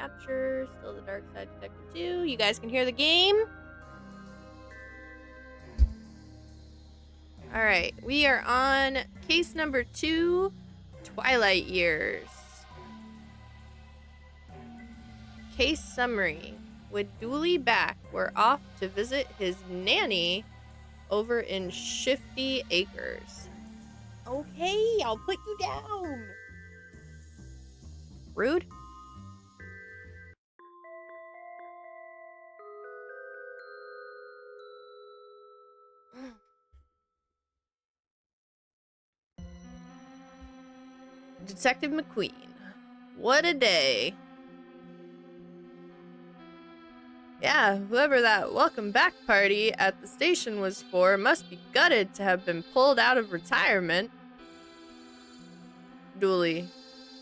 capture. Still the dark side detective 2. You guys can hear the game. Alright, we are on case number 2, Twilight Years. Case summary. With Dooley back, we're off to visit his nanny over in Shifty Acres. Okay, I'll put you down. Rude. Detective McQueen. What a day. Yeah, whoever that welcome back party at the station was for must be gutted to have been pulled out of retirement. Dooley,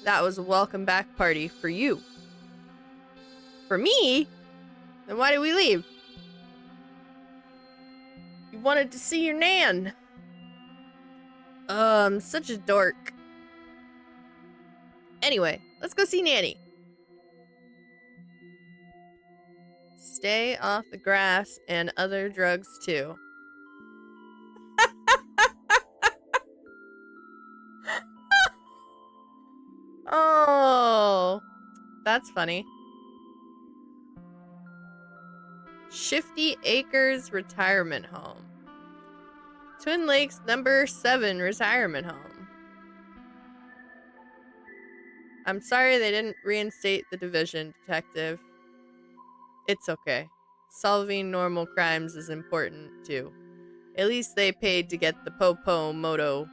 that was a welcome back party for you. For me? Then why did we leave? You wanted to see your nan. I'm such a dork. Anyway, let's go see Nanny. Stay off the grass and other drugs too. Oh, that's funny. Shifty Acres Retirement Home. Twin Lakes number 7 retirement home. I'm sorry they didn't reinstate the division, detective. It's okay. Solving normal crimes is important, too. At least they paid to get the Popo Moto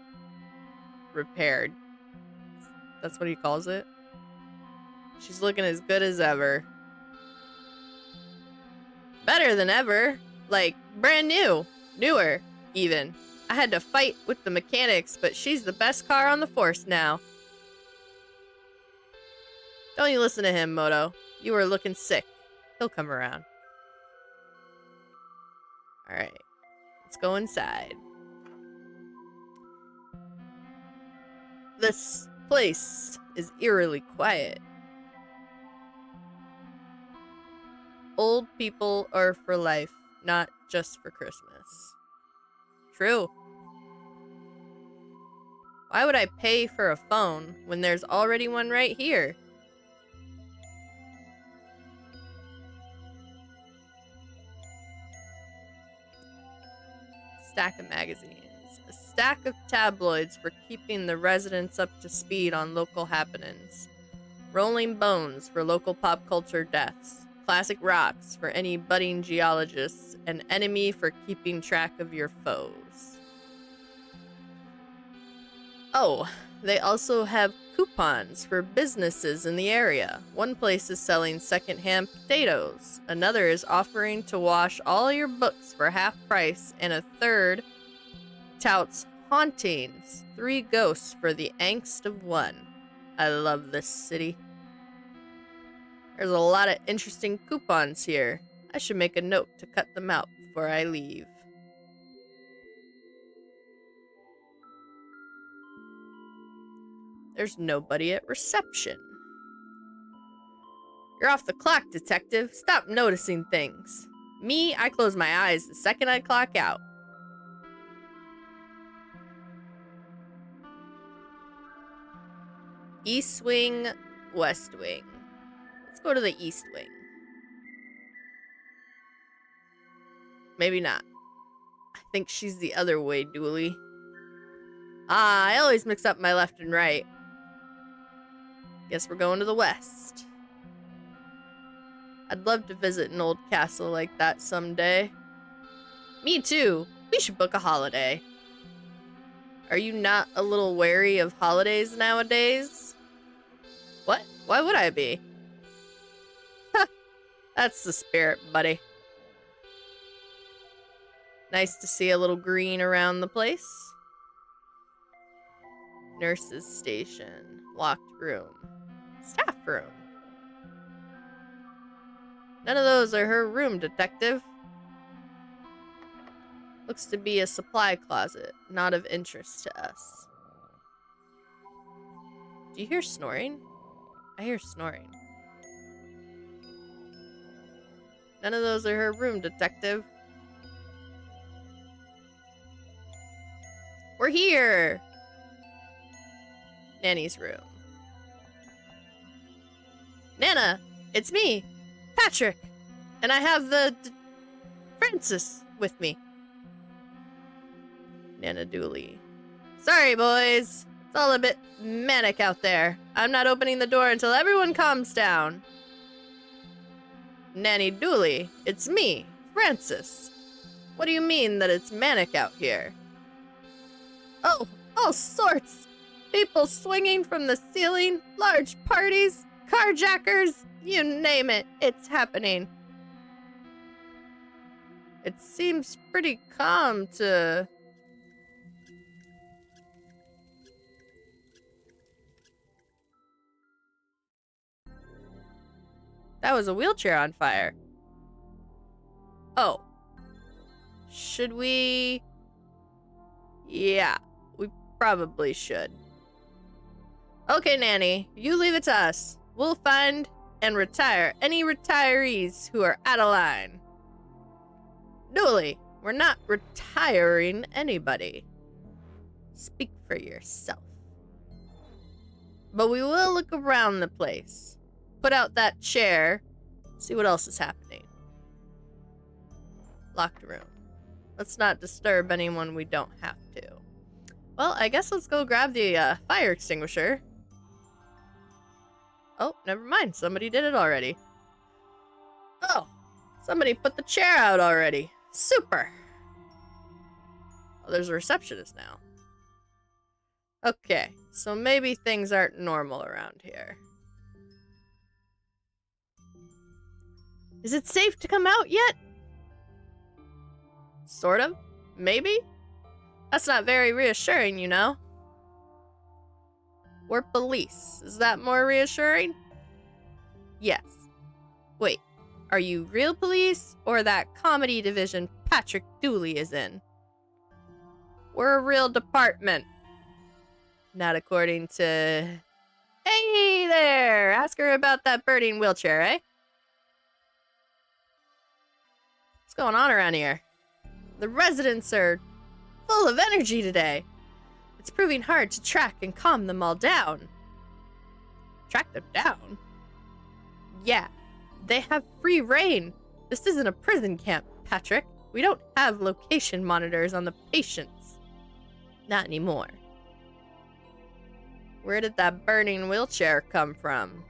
repaired. That's what he calls it. She's looking as good as ever. Better than ever. Like, brand new. Newer, even. I had to fight with the mechanics, but she's the best car on the force now. Don't you listen to him, Moto. You were looking sick. He'll come around. Alright. Let's go inside. This place is eerily quiet. Old people are for life, not just for Christmas. True. Why would I pay for a phone when there's already one right here? Stack of magazines. A stack of tabloids for keeping the residents up to speed on local happenings. Rolling Bones for local pop culture deaths. Classic Rocks for any budding geologists. An Enemy for keeping track of your foes. Oh, they also have coupons for businesses in the area. One place is selling secondhand potatoes. Another is offering to wash all your books for half price, and a third touts hauntings. 3 ghosts for the angst of 1. I love this city. There's a lot of interesting coupons here. I should make a note to cut them out before I leave. There's nobody at reception. You're off the clock, detective. Stop noticing things. Me, I close my eyes the second I clock out. East wing, west wing. Let's go to the east wing. Maybe not. I think she's the other way, Dooley. Ah, I always mix up my left and right. Guess we're going to the west. I'd love to visit an old castle like that someday. Me too. We should book a holiday. Are you not a little wary of holidays nowadays? What? Why would I be? That's the spirit, buddy. Nice to see a little green around the place. Nurse's station. Locked room. Staff room. None of those are her room, detective. Looks to be a supply closet, not of interest to us. Do you hear snoring? I hear snoring. None of those are her room, detective. We're here! Nanny's room. Nana, it's me, Patrick, and I have Francis with me. Nana Dooley. Sorry, boys. It's all a bit manic out there. I'm not opening the door until everyone calms down. Nanny Dooley, it's me, Francis. What do you mean that it's manic out here? Oh, all sorts. People swinging from the ceiling, large parties, carjackers, you name it, it's happening. It seems pretty calm to... That was a wheelchair on fire. Oh. Should we... Yeah, we probably should. Okay, Nanny, you leave it to us. We'll find and retire any retirees who are out of line. Dooley, we're not retiring anybody. Speak for yourself. But we will look around the place. Put out that chair. See what else is happening. Locked room. Let's not disturb anyone we don't have to. Well, I guess let's go grab the fire extinguisher. Oh, never mind. Somebody did it already. Oh, somebody put the chair out already. Super. Oh, there's a receptionist now. Okay, so maybe things aren't normal around here. Is it safe to come out yet? Sort of. Maybe? That's not very reassuring, you know? We're police. Is that more reassuring? Yes. Wait, are you real police or that comedy division Patrick Dooley is in? We're a real department. Not according to... Hey there! Ask her about that burning wheelchair, eh? What's going on around here? The residents are full of energy today. It's proving hard to track and calm them all down. Track them down? Yeah, they have free reign. This isn't a prison camp, Patrick. We don't have location monitors on the patients. Not anymore. Where did that burning wheelchair come from?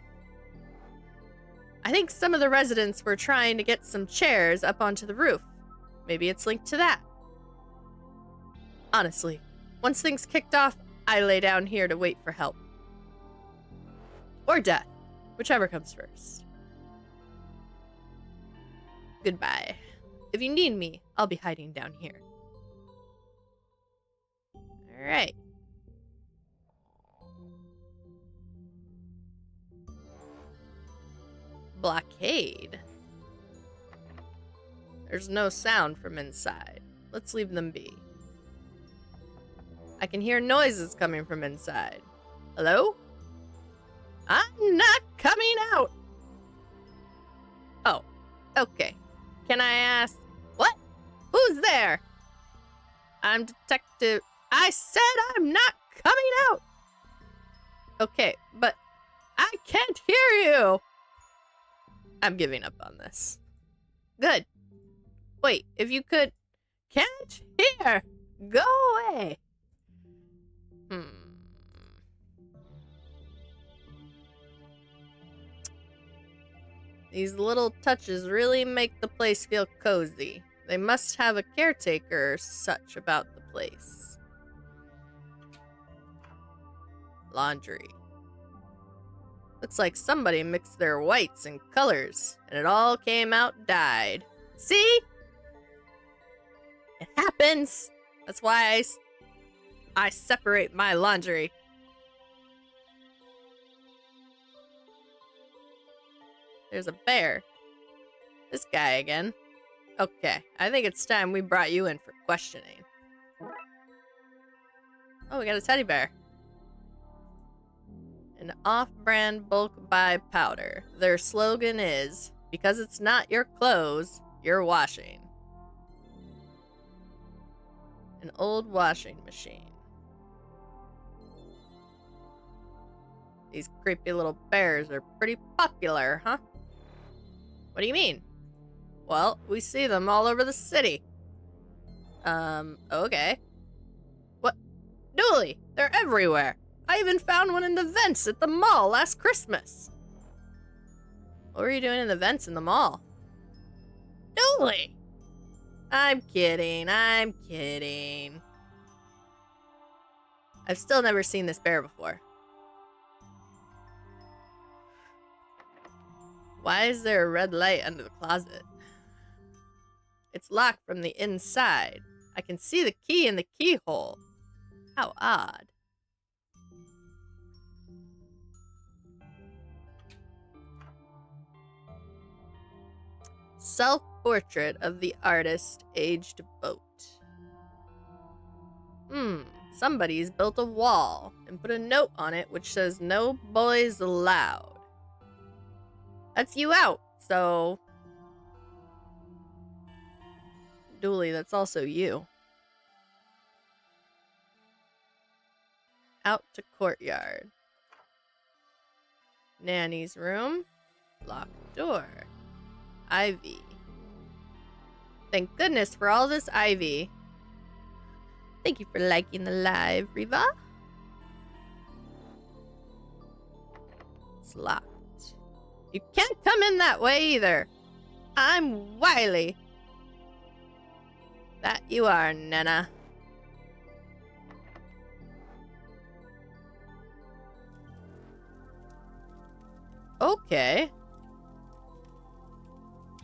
I think some of the residents were trying to get some chairs up onto the roof. Maybe it's linked to that. Honestly, once things kicked off, I lay down here to wait for help. Or death, whichever comes first. Goodbye. If you need me, I'll be hiding down here. Alright. Blockade. There's no sound from inside. Let's leave them be. I can hear noises coming from inside. Hello? I'm not coming out! Oh, okay. Can I ask... What? Who's there? I'm Detective... I said I'm not coming out! Okay, but I can't hear you! I'm giving up on this. Good. Wait, if you could... Can't hear! Go away! These little touches really make the place feel cozy. They must have a caretaker or such about the place. Laundry. Looks like somebody mixed their whites and colors, and it all came out dyed. See? It happens! That's why I separate my laundry. There's a bear. This guy again. Okay, I think it's time we brought you in for questioning. Oh, we got a teddy bear. An off-brand bulk buy powder. Their slogan is, Because it's not your clothes you're washing. An old washing machine. These creepy little bears are pretty popular, huh? What do you mean? Well, we see them all over the city. Okay. What? Dooley, they're everywhere. I even found one in the vents at the mall last Christmas. What were you doing in the vents in the mall? Dooley! I'm kidding. I've still never seen this bear before. Why is there a red light under the closet? It's locked from the inside. I can see the key in the keyhole. How odd. Self-portrait of the artist, aged boat. Somebody's built a wall and put a note on it which says no boys allowed. That's you out, so... Dooley, that's also you. Out to courtyard. Nanny's room. Locked door. Ivy. Thank goodness for all this ivy. Thank you for liking the live, Riva. It's locked. You can't come in that way either. I'm wily. That you are, Nana. Okay.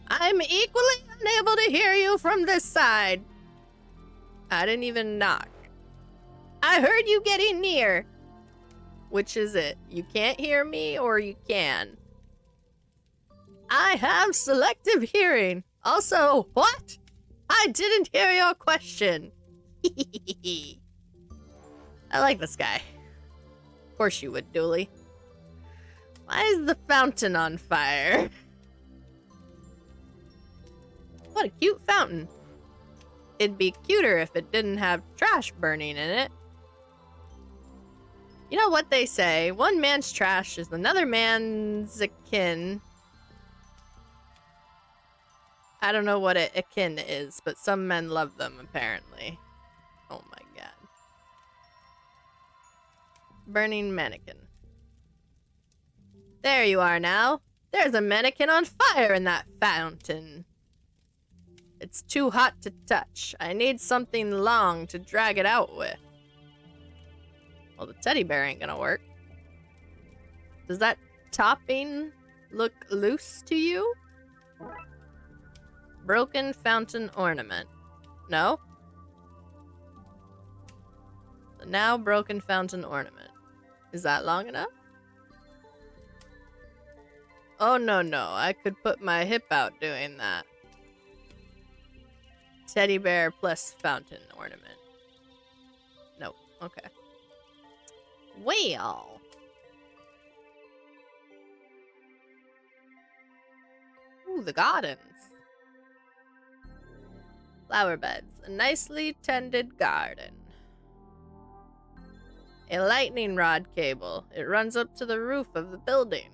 I'm equally unable to hear you from this side. I didn't even knock. I heard you getting near. Which is it? You can't hear me or you can? I have selective hearing. Also, what? I didn't hear your question. I like this guy. Of course you would, Dooley. Why is the fountain on fire? What a cute fountain. It'd be cuter if it didn't have trash burning in it. You know what they say, one man's trash is another man's akin. I don't know what akin is, but some men love them, apparently. Oh my god. Burning mannequin. There you are now. There's a mannequin on fire in that fountain. It's too hot to touch. I need something long to drag it out with. Well, the teddy bear ain't gonna work. Does that topping look loose to you? Broken fountain ornament. No? The now broken fountain ornament. Is that long enough? Oh, no. I could put my hip out doing that. Teddy bear plus fountain ornament. Nope. Okay. Well. Ooh, the gardens. Flower beds. A nicely tended garden. A lightning rod cable. It runs up to the roof of the building.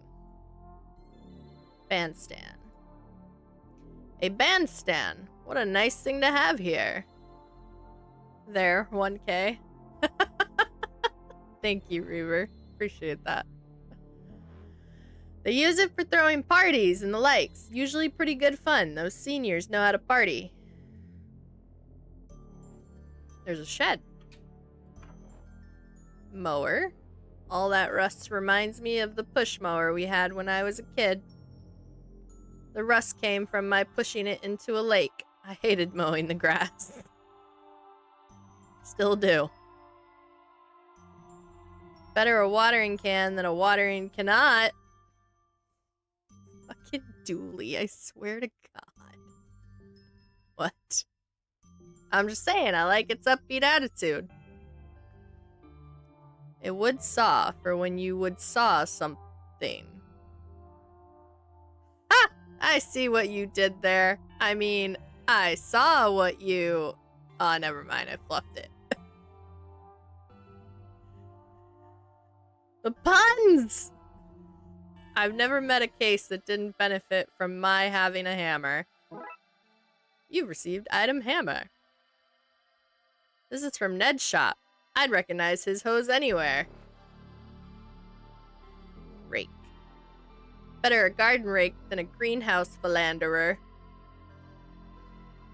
Bandstand. A bandstand. What a nice thing to have here. There, 1K. Thank you, Reaver. Appreciate that. They use it for throwing parties and the likes. Usually pretty good fun. Those seniors know how to party. There's a shed. Mower. All that rust reminds me of the push mower we had when I was a kid. The rust came from my pushing it into a lake. I hated mowing the grass. Still do. Better a watering can than a watering cannot. Fucking Dooley, I swear to God. What? I'm just saying, I like its upbeat attitude. A wood saw for when you would saw something. Ah! I see what you did there. I mean, I saw what you... Oh, never mind. I fluffed it. The puns! I've never met a case that didn't benefit from my having a hammer. You've received item hammer. This is from Ned's shop. I'd recognize his hose anywhere. Rake. Better a garden rake than a greenhouse philanderer.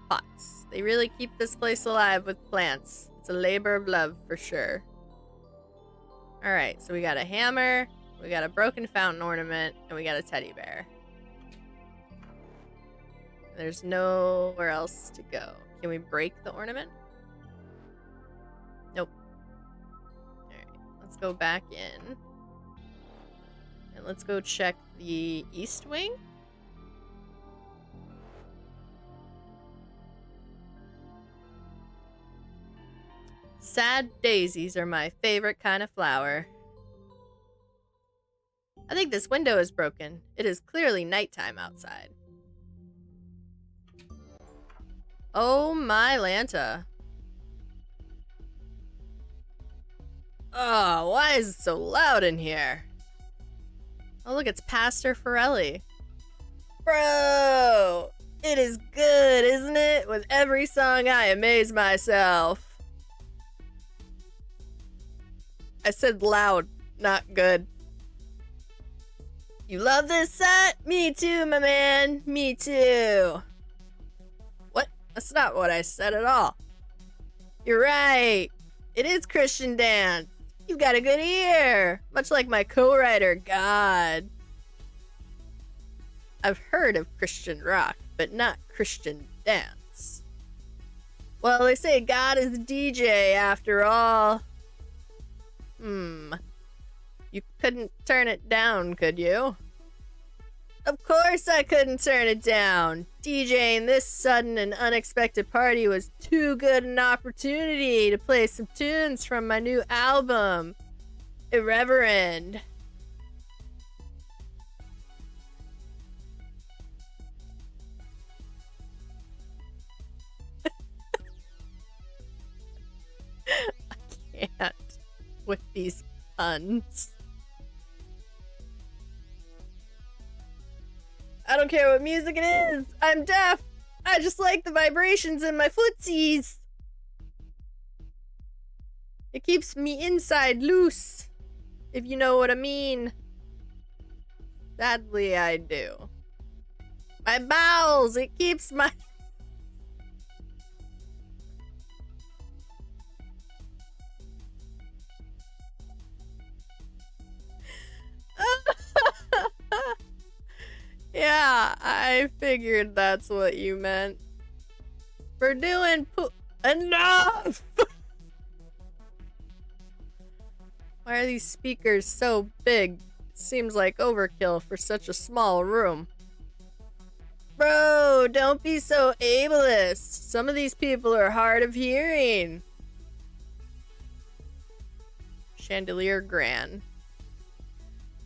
Pots. They really keep this place alive with plants. It's a labor of love for sure. Alright, so we got a hammer, we got a broken fountain ornament, and we got a teddy bear. There's nowhere else to go. Can we break the ornament? Nope. Alright, let's go back in. And let's go check the east wing. Sad daisies are my favorite kind of flower. I think this window is broken. It is clearly nighttime outside. Oh my Lanta. Oh, why is it so loud in here? Oh look, it's Pastor Forelli. Bro! It is good, isn't it? With every song I amaze myself. I said loud, not good. You love this set? Me too, my man. Me too. What? That's not what I said at all. You're right. It is Christian dance. You've got a good ear. Much like my co-writer, God. I've heard of Christian rock, but not Christian dance. Well, they say God is a DJ after all. You couldn't turn it down, could you? Of course I couldn't turn it down. DJing this sudden and unexpected party was too good an opportunity to play some tunes from my new album, Irreverend. I can't with these puns. I don't care what music it is. I'm deaf. I just like the vibrations in my footsies. It keeps me inside loose, if you know what I mean. Sadly, I do. My bowels, it keeps my... Yeah, I figured that's what you meant. We're doing enough! Why are these speakers so big? It seems like overkill for such a small room. Bro, don't be so ableist. Some of these people are hard of hearing. Chandelier Gran.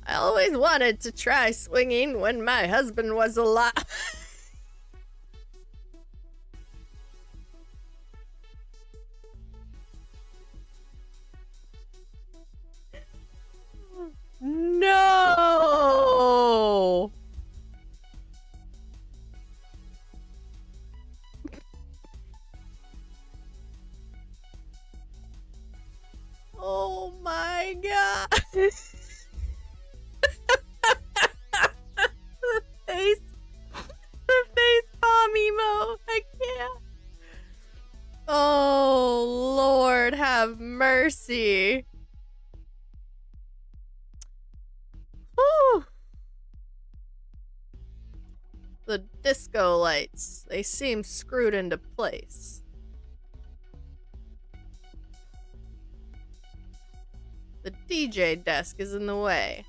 I always wanted to try swinging when my husband was alive. No! Oh my god. The face palm emo. I can't. Oh, Lord, have mercy. Whew. The disco lights, they seem screwed into place. The DJ desk is in the way.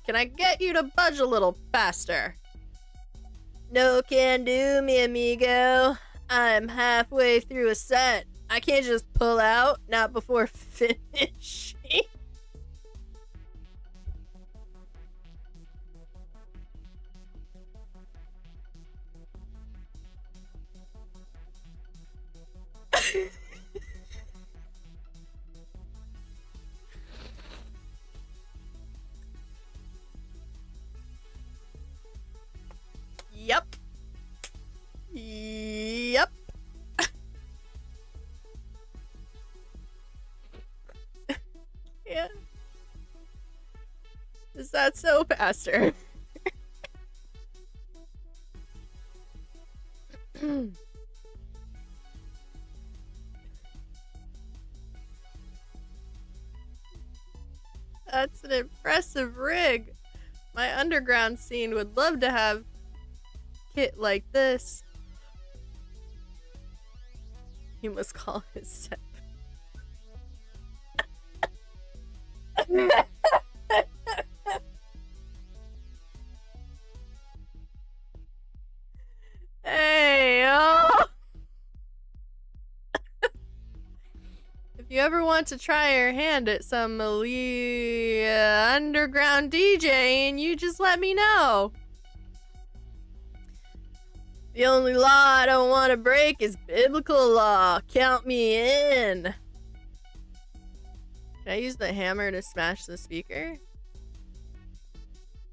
Can I get you to budge a little faster? No can do, mi amigo. I'm halfway through a set. I can't just pull out, not before finishing. Yep. Yep. Yeah. Is that so, Pastor? That's an impressive rig. My underground scene would love to have kit like this. He must call his set. Hey, oh! If you ever want to try your hand at some underground DJing, you just let me know. The only law I don't want to break is biblical law. Count me in. Can I use the hammer to smash the speaker?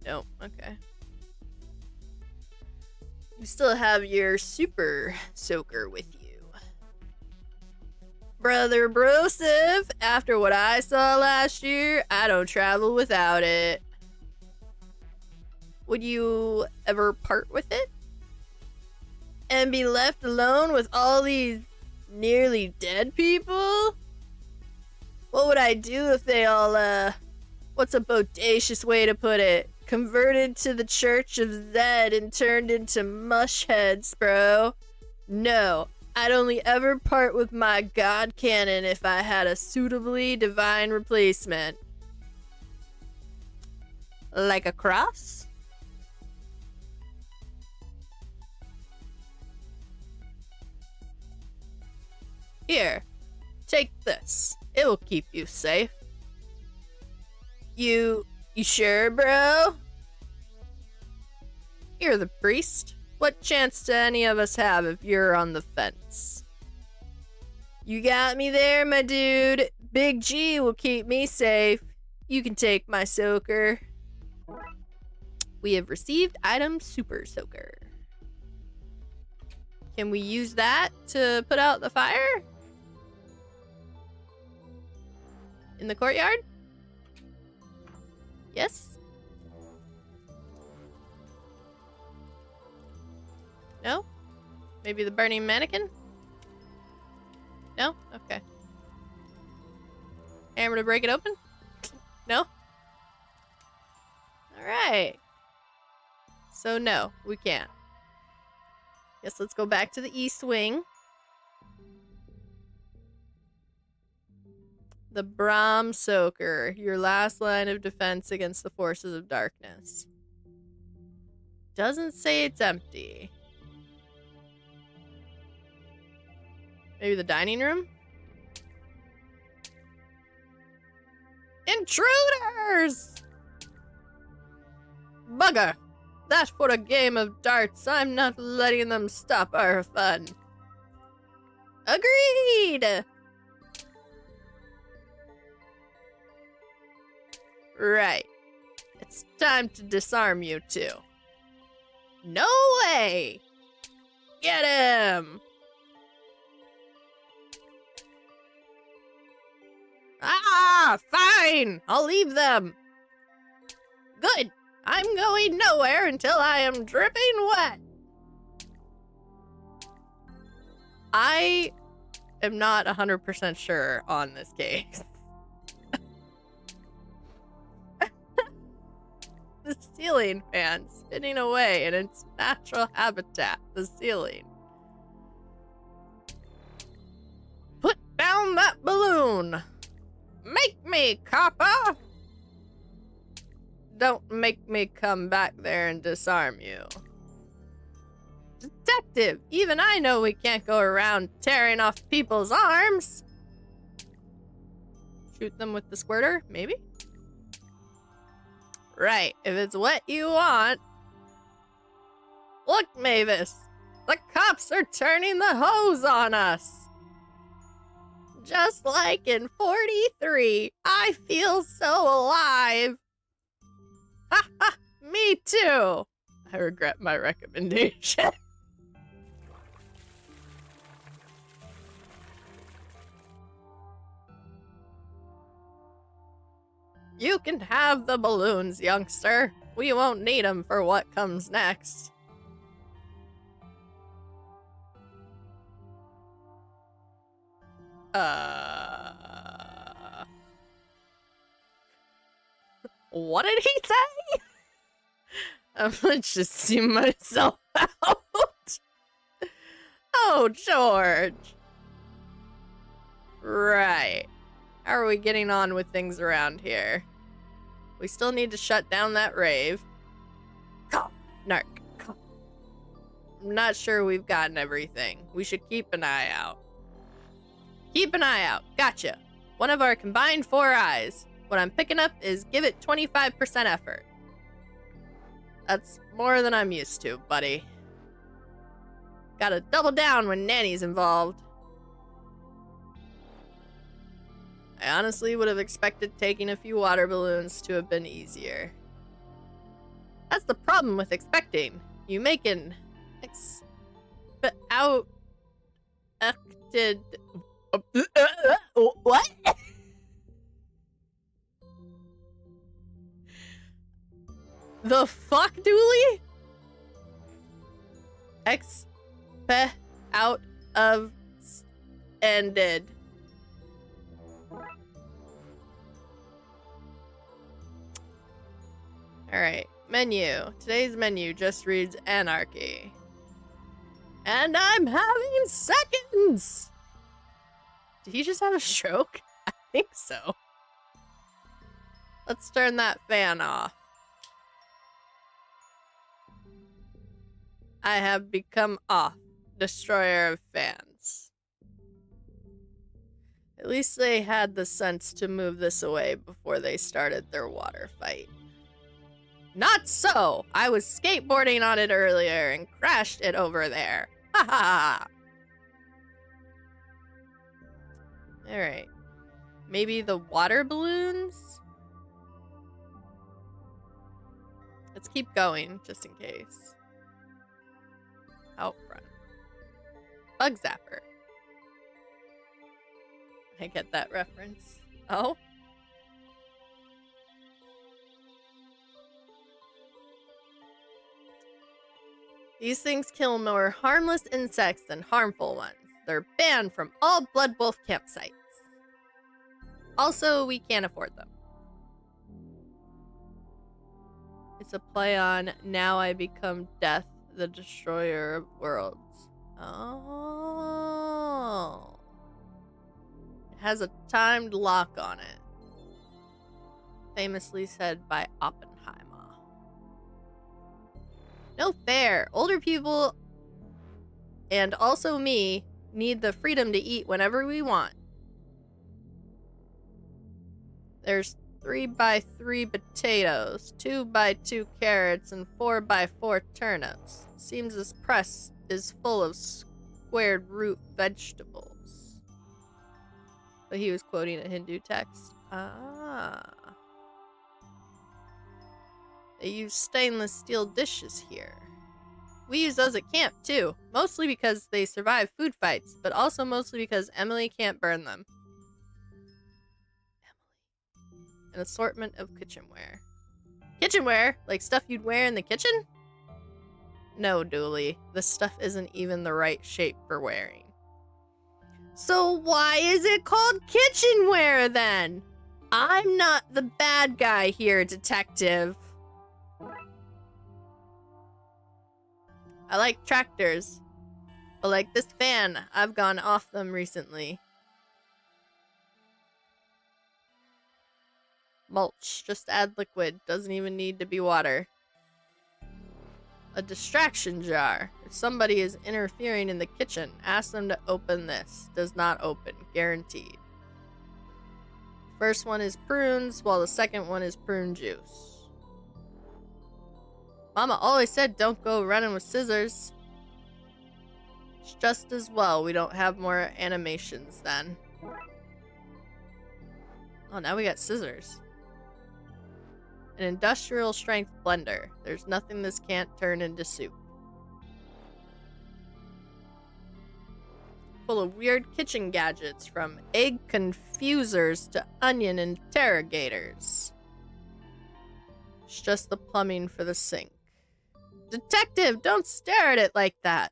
No, okay. You still have your super soaker with you. Brother Broseph, after what I saw last year, I don't travel without it. Would you ever part with it? And be left alone with all these nearly dead people? What would I do if they all, what's a bodacious way to put it? Converted to the Church of Zed and turned into mush heads, bro. No, I'd only ever part with my god cannon if I had a suitably divine replacement. Like a cross? Here, take this. It will keep you safe. You sure, bro? You're the priest. What chance do any of us have if you're on the fence? You got me there, my dude. Big G will keep me safe. You can take my soaker. We have received item super soaker. Can we use that to put out the fire? In the courtyard? Yes? No? Maybe the burning mannequin? No? Okay. Hammer to break it open? No? Alright. So no, we can't. Guess let's go back to the east wing. The Brahm Soaker, your last line of defense against the forces of darkness. Doesn't say it's empty. Maybe the dining room? Intruders! Bugger! That for a game of darts, I'm not letting them stop our fun. Agreed! Right. It's time to disarm you two. No way! Get him! Ah, fine! I'll leave them. Good! I'm going nowhere until I am dripping wet. I am not 100% sure on this case. The ceiling fan spinning away in its natural habitat, the ceiling. Put down that balloon! Make me, copper! Don't make me come back there and disarm you. Detective, even I know we can't go around tearing off people's arms. Shoot them with the squirter, maybe? Right, if it's what you want. Look, Mavis, the cops are turning the hose on us. Just like in 43, I feel so alive. Ha ha, me too. I regret my recommendation. You can have the balloons, youngster. We won't need them for what comes next. What did he say? I'm gonna just see myself out. Oh, George. Right. How are we getting on with things around here? We still need to shut down that rave. Narc. I'm not sure we've gotten everything. We should keep an eye out. Keep an eye out. Gotcha. One of our combined 4 eyes. What I'm picking up is give it 25% effort. That's more than I'm used to, buddy. Gotta double down when Nanny's involved. I honestly would have expected taking a few water balloons to have been easier. That's the problem with expecting. You make an acted. What? The fuck, Dooley? Out of ended. Alright, menu. Today's menu just reads anarchy. And I'm having seconds! Did he just have a stroke? I think so. Let's turn that fan off. I have become off, destroyer of fans. At least they had the sense to move this away before they started their water fight. Not so! I was skateboarding on it earlier and crashed it over there. Ha ha! Alright. Maybe the water balloons? Let's keep going, just in case. Out front. Bug zapper. I get that reference. Oh? These things kill more harmless insects than harmful ones. They're banned from all Blood Wolf campsites. Also, we can't afford them. It's a play on Now I Become Death, the Destroyer of Worlds. Oh. It has a timed lock on it. Famously said by Oppenheimer. No fair. Older people, and also me, need the freedom to eat whenever we want. There's 3x3 potatoes, 2x2 carrots, and 4x4 turnips. Seems this press is full of squared root vegetables. But he was quoting a Hindu text. Ah. They use stainless steel dishes here. We use those at camp, too. Mostly because they survive food fights, but also mostly because Emily can't burn them. An assortment of kitchenware. Kitchenware? Like stuff you'd wear in the kitchen? No, Dooley. This stuff isn't even the right shape for wearing. So why is it called kitchenware, then? I'm not the bad guy here, detective. I like tractors, but like this fan, I've gone off them recently. Mulch, just add liquid, doesn't even need to be water. A distraction jar. If somebody is interfering in the kitchen, ask them to open this. Does not open, guaranteed. First one is prunes, while the second one is prune juice. Mama always said don't go running with scissors. It's just as well we don't have more animations then. Oh, now we got scissors. An industrial strength blender. There's nothing this can't turn into soup. Full of weird kitchen gadgets, from egg confusers to onion interrogators. It's just the plumbing for the sink. Detective, don't stare at it like that.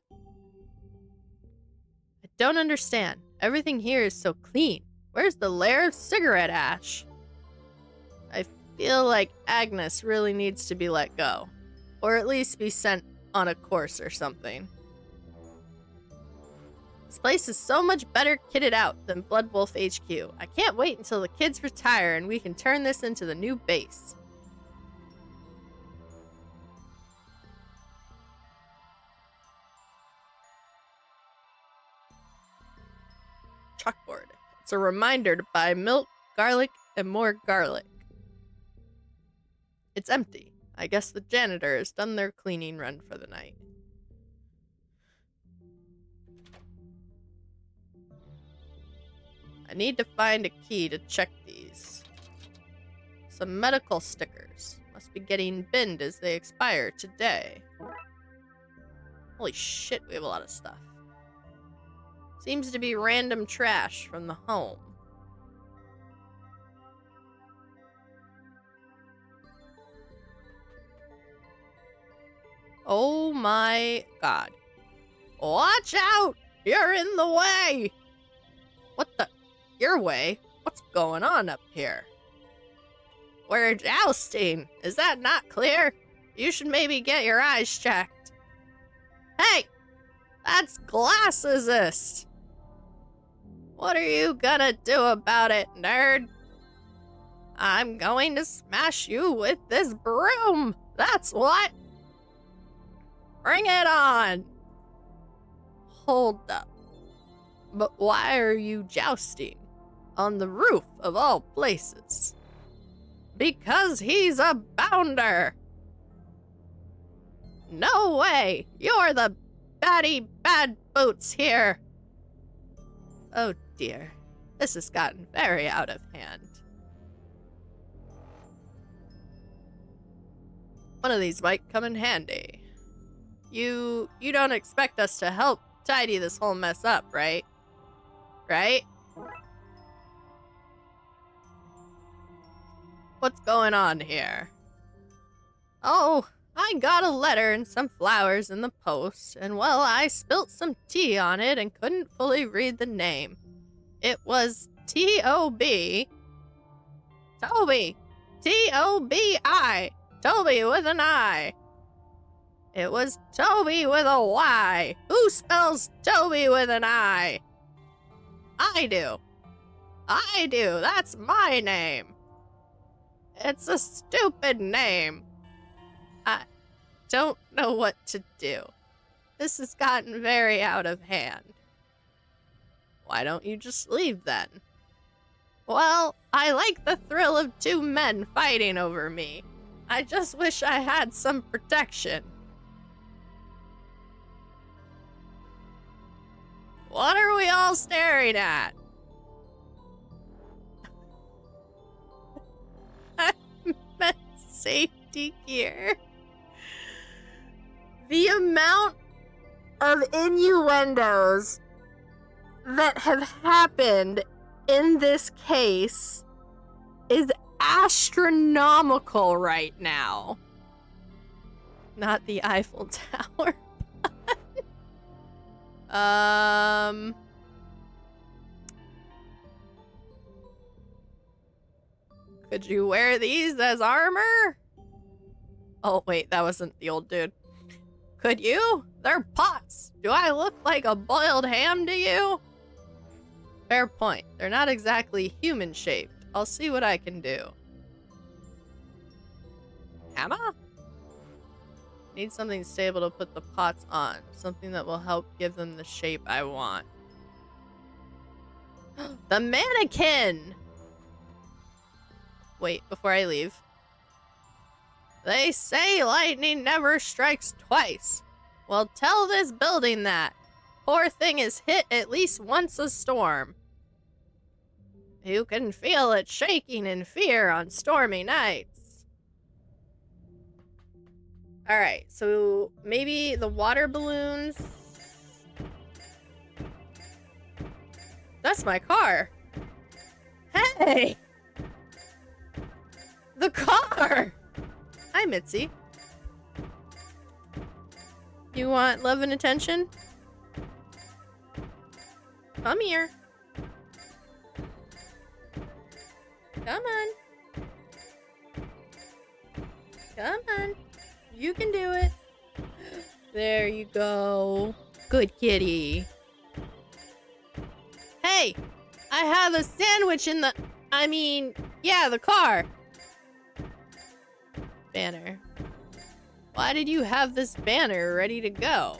I don't understand. Everything here is so clean. Where's the layer of cigarette ash? I feel like Agnes really needs to be let go. Or at least be sent on a course or something. This place is so much better kitted out than Blood Wolf HQ. I can't wait until the kids retire and we can turn this into the new base. Chalkboard. It's a reminder to buy milk, garlic, and more garlic. It's empty. I guess the janitor has done their cleaning run for the night. I need to find a key to check these. Some medical stickers. Must be getting binned as they expire today. Holy shit, we have a lot of stuff. Seems to be random trash from the home. Oh my god. Watch out! You're in the way! What the? Your way? What's going on up here? We're jousting. Is that not clear? You should maybe get your eyes checked. Hey! That's glassesist! What are you gonna do about it, nerd? I'm going to smash you with this broom! That's what! Bring it on! Hold up. But why are you jousting? On the roof of all places. Because he's a bounder! No way! You're the baddie bad boots here! Oh dear. This has gotten very out of hand. One of these might come in handy. You don't expect us to help tidy this whole mess up, right? Right? What's going on here? Oh, I got a letter and some flowers in the post, and well, I spilt some tea on it and couldn't fully read the name. It was T-O-B. Toby. T-O-B-I. Toby with an I. It was Toby with a Y. Who spells Toby with an I? I do. I do. That's my name. It's a stupid name. I don't know what to do. This has gotten very out of hand. Why don't you just leave then? Well, I like the thrill of two men fighting over me. I just wish I had some protection. What are we all staring at? I meant safety gear. The amount of innuendos that have happened in this case is astronomical right now. Not the Eiffel Tower. Could you wear these as armor? Oh, wait, that wasn't the old dude. Could you? They're pots. Do I look like a boiled ham to you? Fair point. They're not exactly human-shaped. I'll see what I can do. Hammer? Need something stable to put the pots on. Something that will help give them the shape I want. The mannequin! Wait, before I leave. They say lightning never strikes twice. Well, tell this building that. Poor thing is hit at least once a storm. You can feel it shaking in fear on stormy nights. Alright, so maybe the water balloons... That's my car! Hey! The car! Hi, Mitzi. You want love and attention? Come here. Come on. Come on. You can do it. There you go. Good kitty. Hey! I have a sandwich in the... the car. Banner. Why did you have this banner ready to go?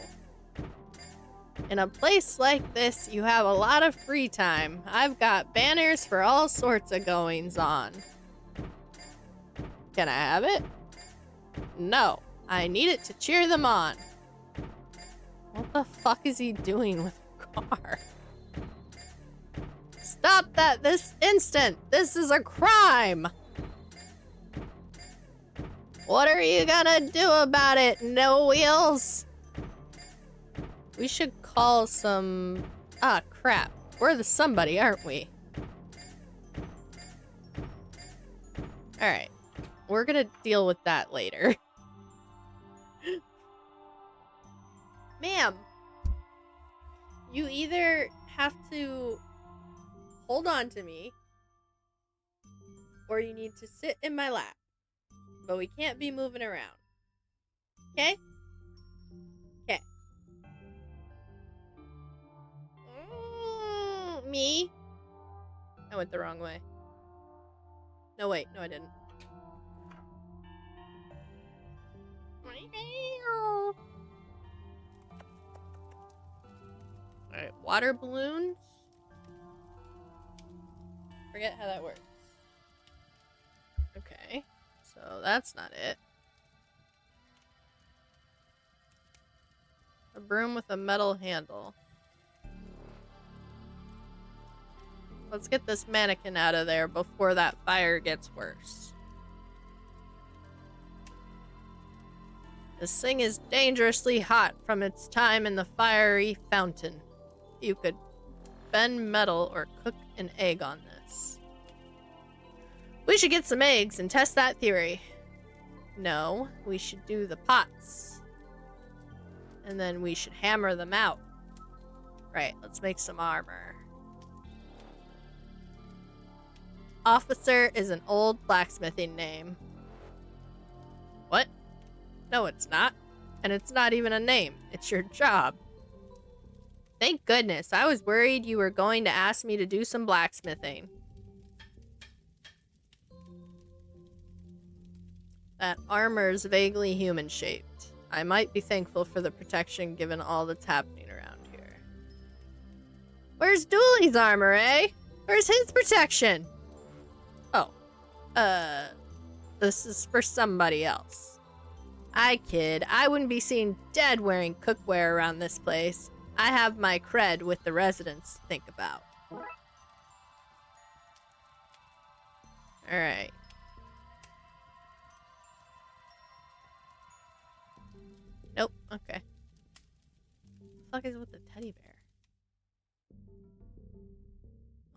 In a place like this, you have a lot of free time. I've got banners for all sorts of goings on. Can I have it? No. I need it to cheer them on. What the fuck is he doing with the car? Stop that this instant! This is a crime! What are you gonna do about it, No Wheels? We should call some... Ah, crap. We're the somebody, aren't we? Alright. We're gonna deal with that later. Ma'am! You either have to hold on to me, or you need to sit in my lap. But we can't be moving around. Okay? Okay. Me? I went the wrong way. No, wait. No, I didn't. Alright, water balloons? Forget how that works. Okay. So that's not it. A broom with a metal handle. Let's get this mannequin out of there before that fire gets worse. This thing is dangerously hot from its time in the fiery fountain. You could bend metal or cook an egg on this. We should get some eggs and test that theory. No, we should do the pots. And then we should hammer them out. Right, let's make some armor. Officer is an old blacksmithing name. What? No, it's not. And it's not even a name. It's your job. Thank goodness. I was worried you were going to ask me to do some blacksmithing. That armor's vaguely human-shaped. I might be thankful for the protection given all that's happening around here. Where's Dooley's armor, eh? Where's his protection? Oh. This is for somebody else. I kid. I wouldn't be seen dead wearing cookware around this place. I have my cred with the residents to think about. Alright. Nope. Okay. What the fuck is with the teddy bear?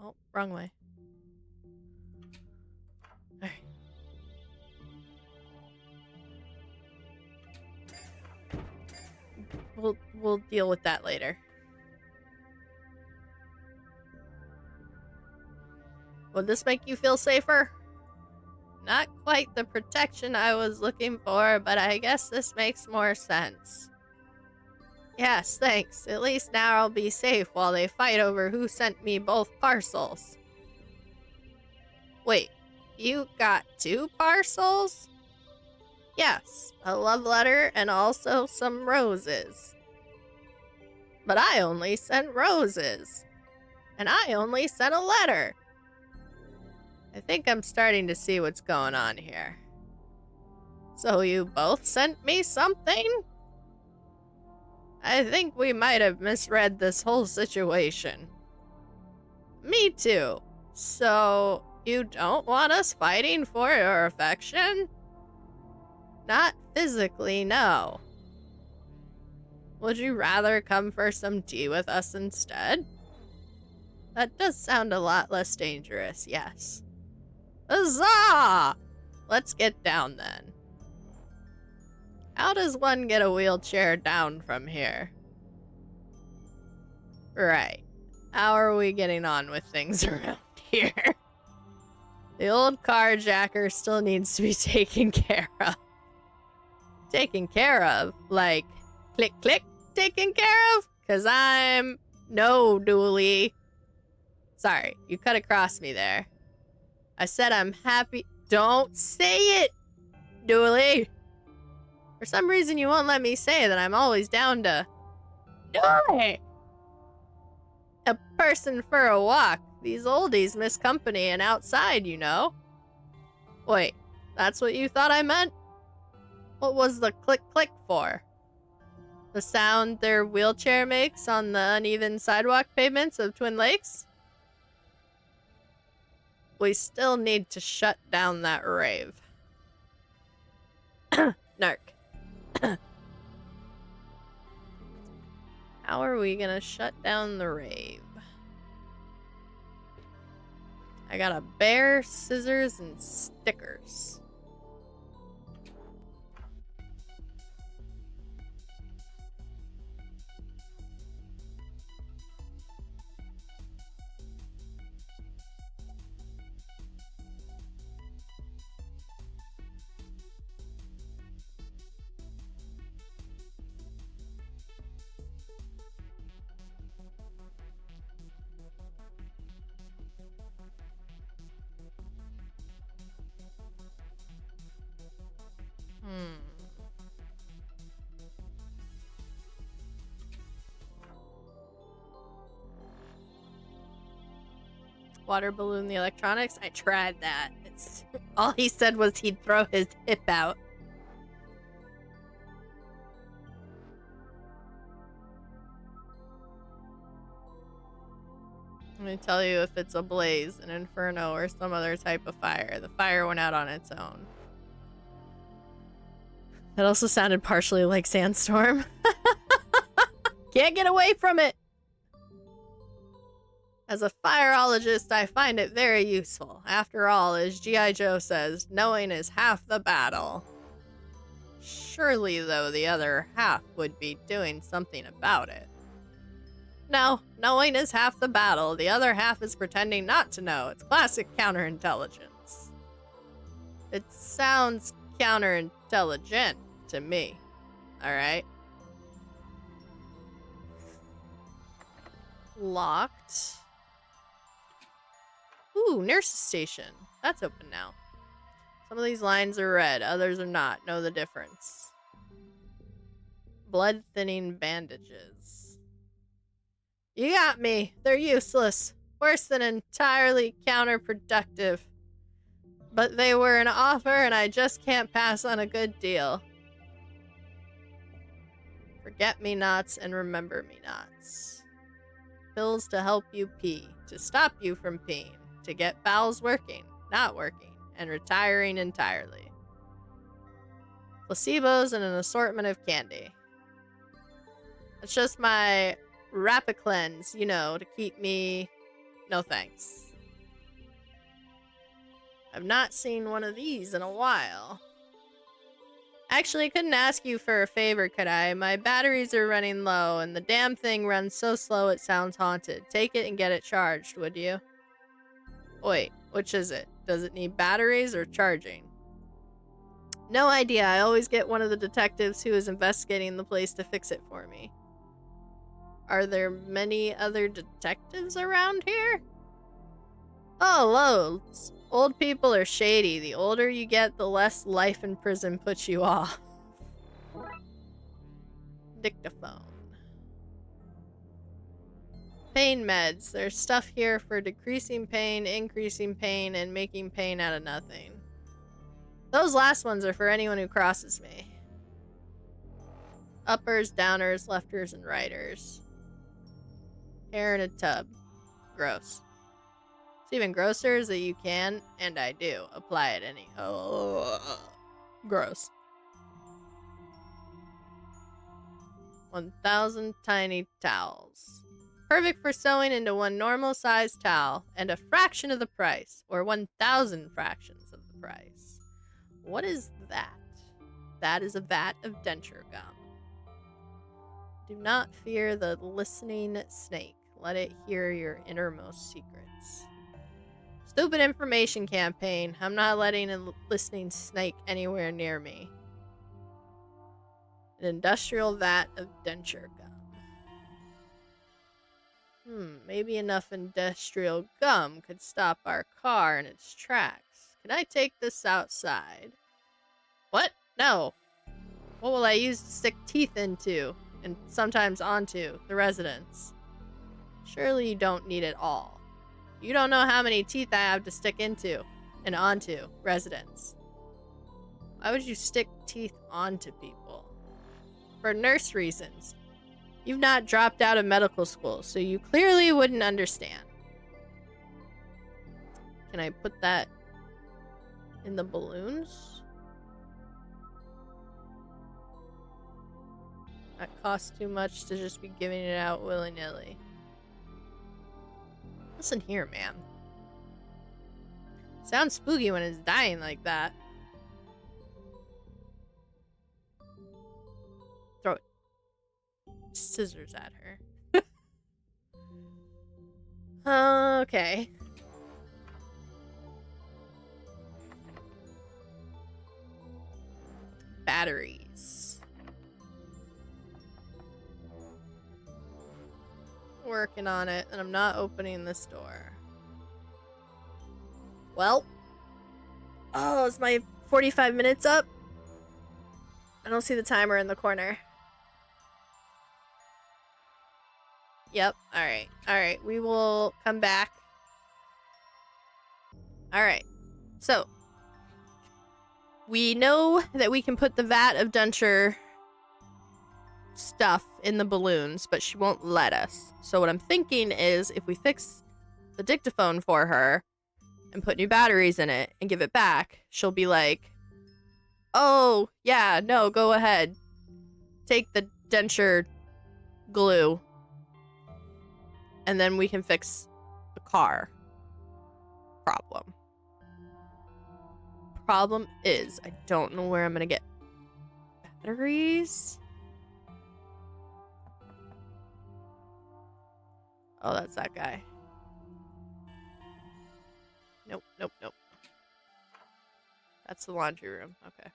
Oh, wrong way. Alright. We'll deal with that later. Would this make you feel safer? Not quite the protection I was looking for, but I guess this makes more sense. Yes, thanks. At least now I'll be safe while they fight over who sent me both parcels. Wait, you got 2 parcels? Yes, a love letter and also some roses. But I only sent roses. And I only sent a letter. I think I'm starting to see what's going on here. So you both sent me something? I think we might have misread this whole situation. Me too. So, you don't want us fighting for your affection? Not physically, no. Would you rather come for some tea with us instead? That does sound a lot less dangerous, yes. Huzzah! Let's get down then. How does one get a wheelchair down from here? Right. How are we getting on with things around here? The old carjacker still needs to be taken care of. Taken care of? Like, click, click, taken care of? Because no, Dooley. Sorry, you cut across me there. I said I'm happy. Don't say it, Dooley. For some reason, you won't let me say that I'm always down to... Dooley! A person for a walk. These oldies miss company and outside, you know. Wait, that's what you thought I meant? What was the click-click for? The sound their wheelchair makes on the uneven sidewalk pavements of Twin Lakes? We still need to shut down that rave. Narc. How are we gonna shut down the rave? I got a bear, scissors, and stickers. Water balloon the electronics? I tried that. All he said was he'd throw his hip out. Let me tell you if it's a blaze, an inferno, or some other type of fire. The fire went out on its own. That also sounded partially like Sandstorm. Can't get away from it! As a fireologist, I find it very useful. After all, as G.I. Joe says, knowing is half the battle. Surely, though, the other half would be doing something about it. No, knowing is half the battle. The other half is pretending not to know. It's classic counterintelligence. It sounds counterintelligent to me. Alright? Locked. Ooh, nurse's station. That's open now. Some of these lines are red, others are not. Know the difference. Blood thinning bandages. You got me. They're useless. Worse than entirely counterproductive. But they were an offer and I just can't pass on a good deal. Forget-me-nots and remember-me-nots. Pills to help you pee. To stop you from peeing. To get bowels working, not working, and retiring entirely. Placebos and an assortment of candy. It's just my rapid cleanse, you know, to keep me... No thanks. I've not seen one of these in a while. Actually, I couldn't ask you for a favor, could I? My batteries are running low, and the damn thing runs so slow it sounds haunted. Take it and get it charged, would you? Wait, which is it? Does it need batteries or charging? No idea. I always get one of the detectives who is investigating the place to fix it for me. Are there many other detectives around here? Oh, loads. Old people are shady. The older you get, the less life in prison puts you off. Dictaphone. Pain meds. There's stuff here for decreasing pain, increasing pain, and making pain out of nothing. Those last ones are for anyone who crosses me. Uppers, downers, lefters, and righters. Hair in a tub. Gross. It's even grosser that you can, and I do, apply it any... Oh, gross. 1,000 tiny towels. Perfect for sewing into one normal-sized towel, and a fraction of the price, or 1,000 fractions of the price. What is that? That is a vat of denture gum. Do not fear the listening snake. Let it hear your innermost secrets. Stupid information campaign. I'm not letting a listening snake anywhere near me. An industrial vat of denture gum. Maybe enough industrial gum could stop our car in its tracks. Can I take this outside? What? No. What will I use to stick teeth into, and sometimes onto, the residence? Surely you don't need it all. You don't know how many teeth I have to stick into and onto residents. Why would you stick teeth onto people? For nurse reasons. You've not dropped out of medical school, so you clearly wouldn't understand. Can I put that in the balloons? That costs too much to just be giving it out willy-nilly. Listen here, man. Sounds spooky when it's dying like that. Throw it. Scissors at her. Okay. Batteries. Working on it, and I'm not opening this door. Well. Oh, is my 45 minutes up? I don't see the timer in the corner. Yep, alright. Alright, we will come back. Alright, so. We know that we can put the vat of denture stuff in the balloons, but she won't let us. So what I'm thinking is if we fix the dictaphone for her and put new batteries in it and give it back, she'll be like, oh, yeah, no, go ahead. Take the denture glue. And then we can fix the car problem. Problem is, I don't know where I'm gonna get batteries. Oh, that's that guy. Nope, nope, nope. That's the laundry room. Okay.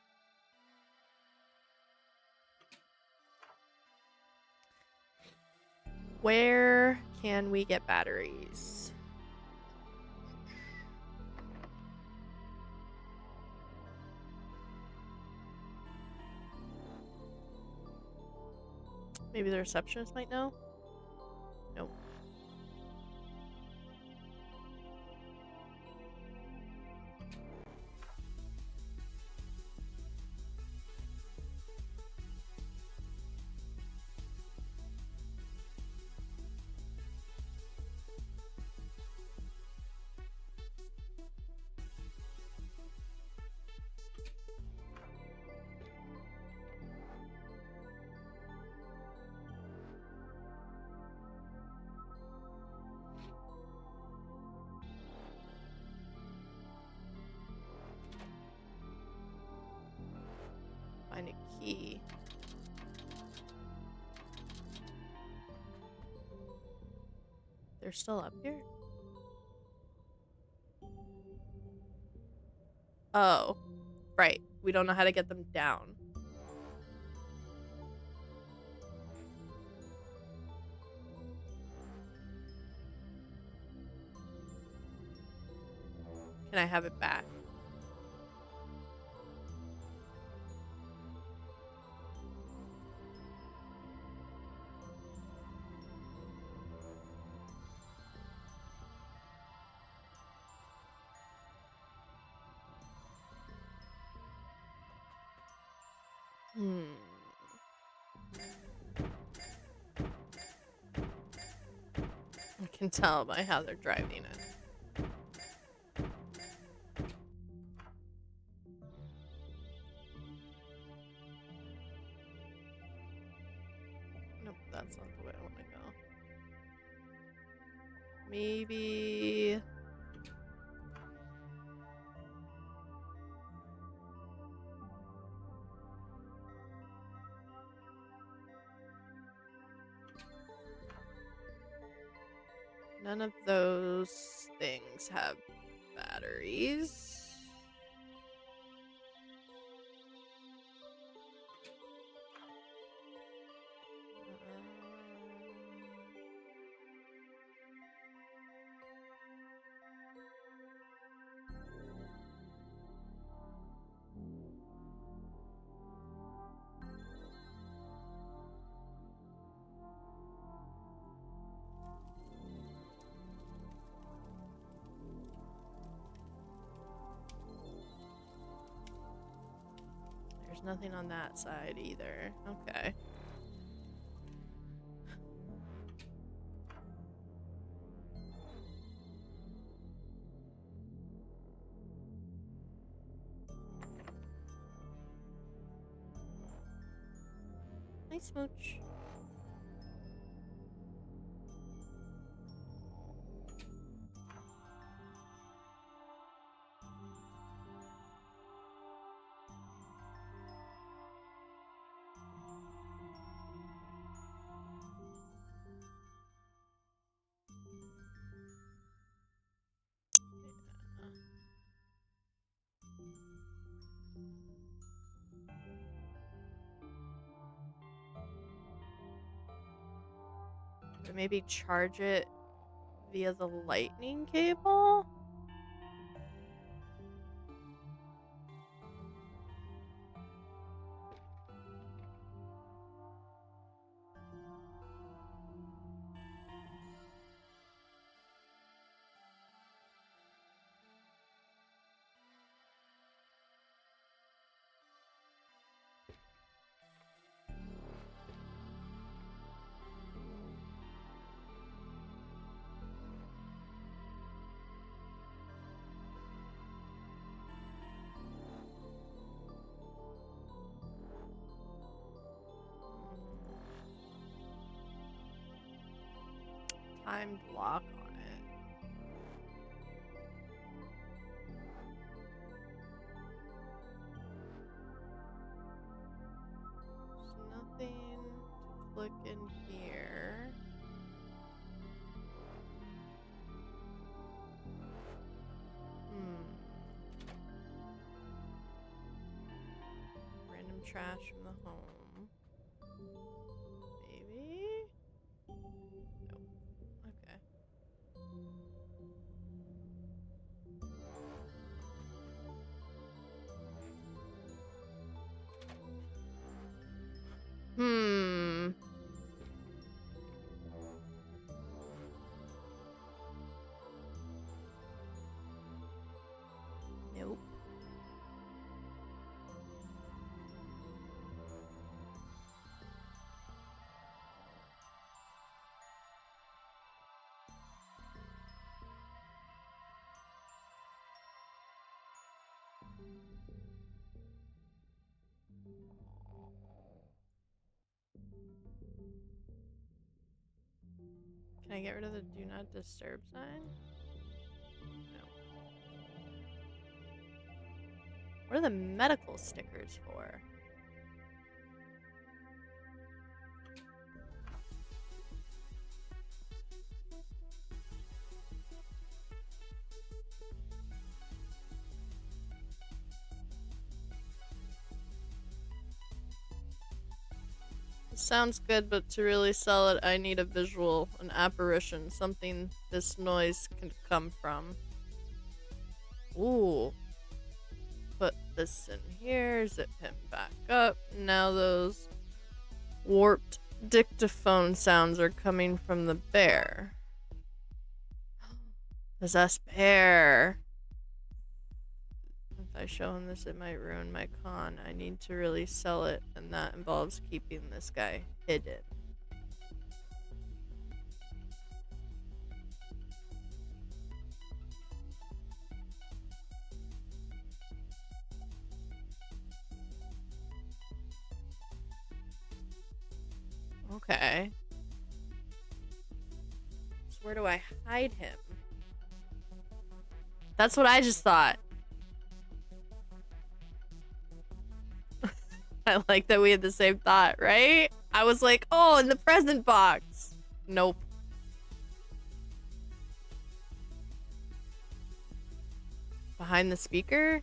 Where can we get batteries? Maybe the receptionist might know? Nope. Find a key. They're still up here? Oh, right. We don't know how to get them down. Can I have it back? I can tell by how they're driving it. That's not the way I want to go. Maybe... None of those things have batteries. There's nothing on that side either. Okay. Nice smooch. Maybe charge it via the lightning cable? Timed lock on it. There's nothing to click in here. Random trash from the home. Maybe? Nope. Okay. Nope. Can I get rid of the do not disturb sign? No. What are the medical stickers for? It sounds good, but to really sell it, I need a visual, an apparition, something this noise can come from. Ooh. Put this in here, zip him back up. Now those warped dictaphone sounds are coming from the bear. Possessed bear. If I show him this, it might ruin my con. I need to really sell it, and that involves keeping this guy hidden. Okay. Where do I hide him? That's what I just thought. I like that we had the same thought, right? I was like, oh, in the present box. Nope. Behind the speaker?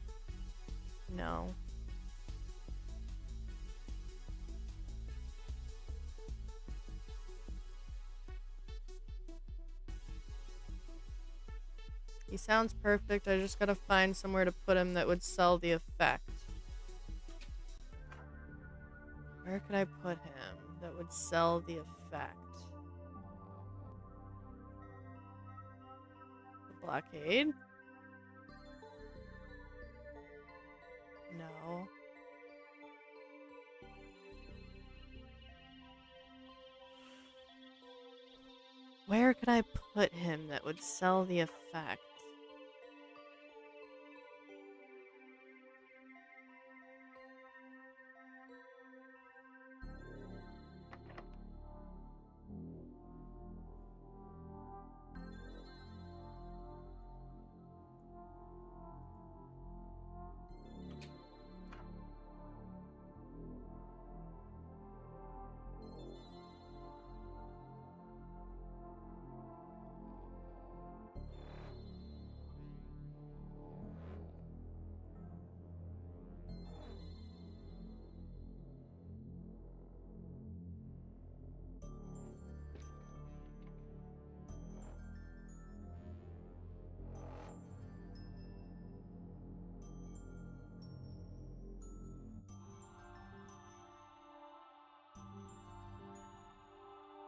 No. He sounds perfect. I just gotta find somewhere to put him that would sell the effect. Where could I put him that would sell the effect? The blockade? No. Where could I put him that would sell the effect?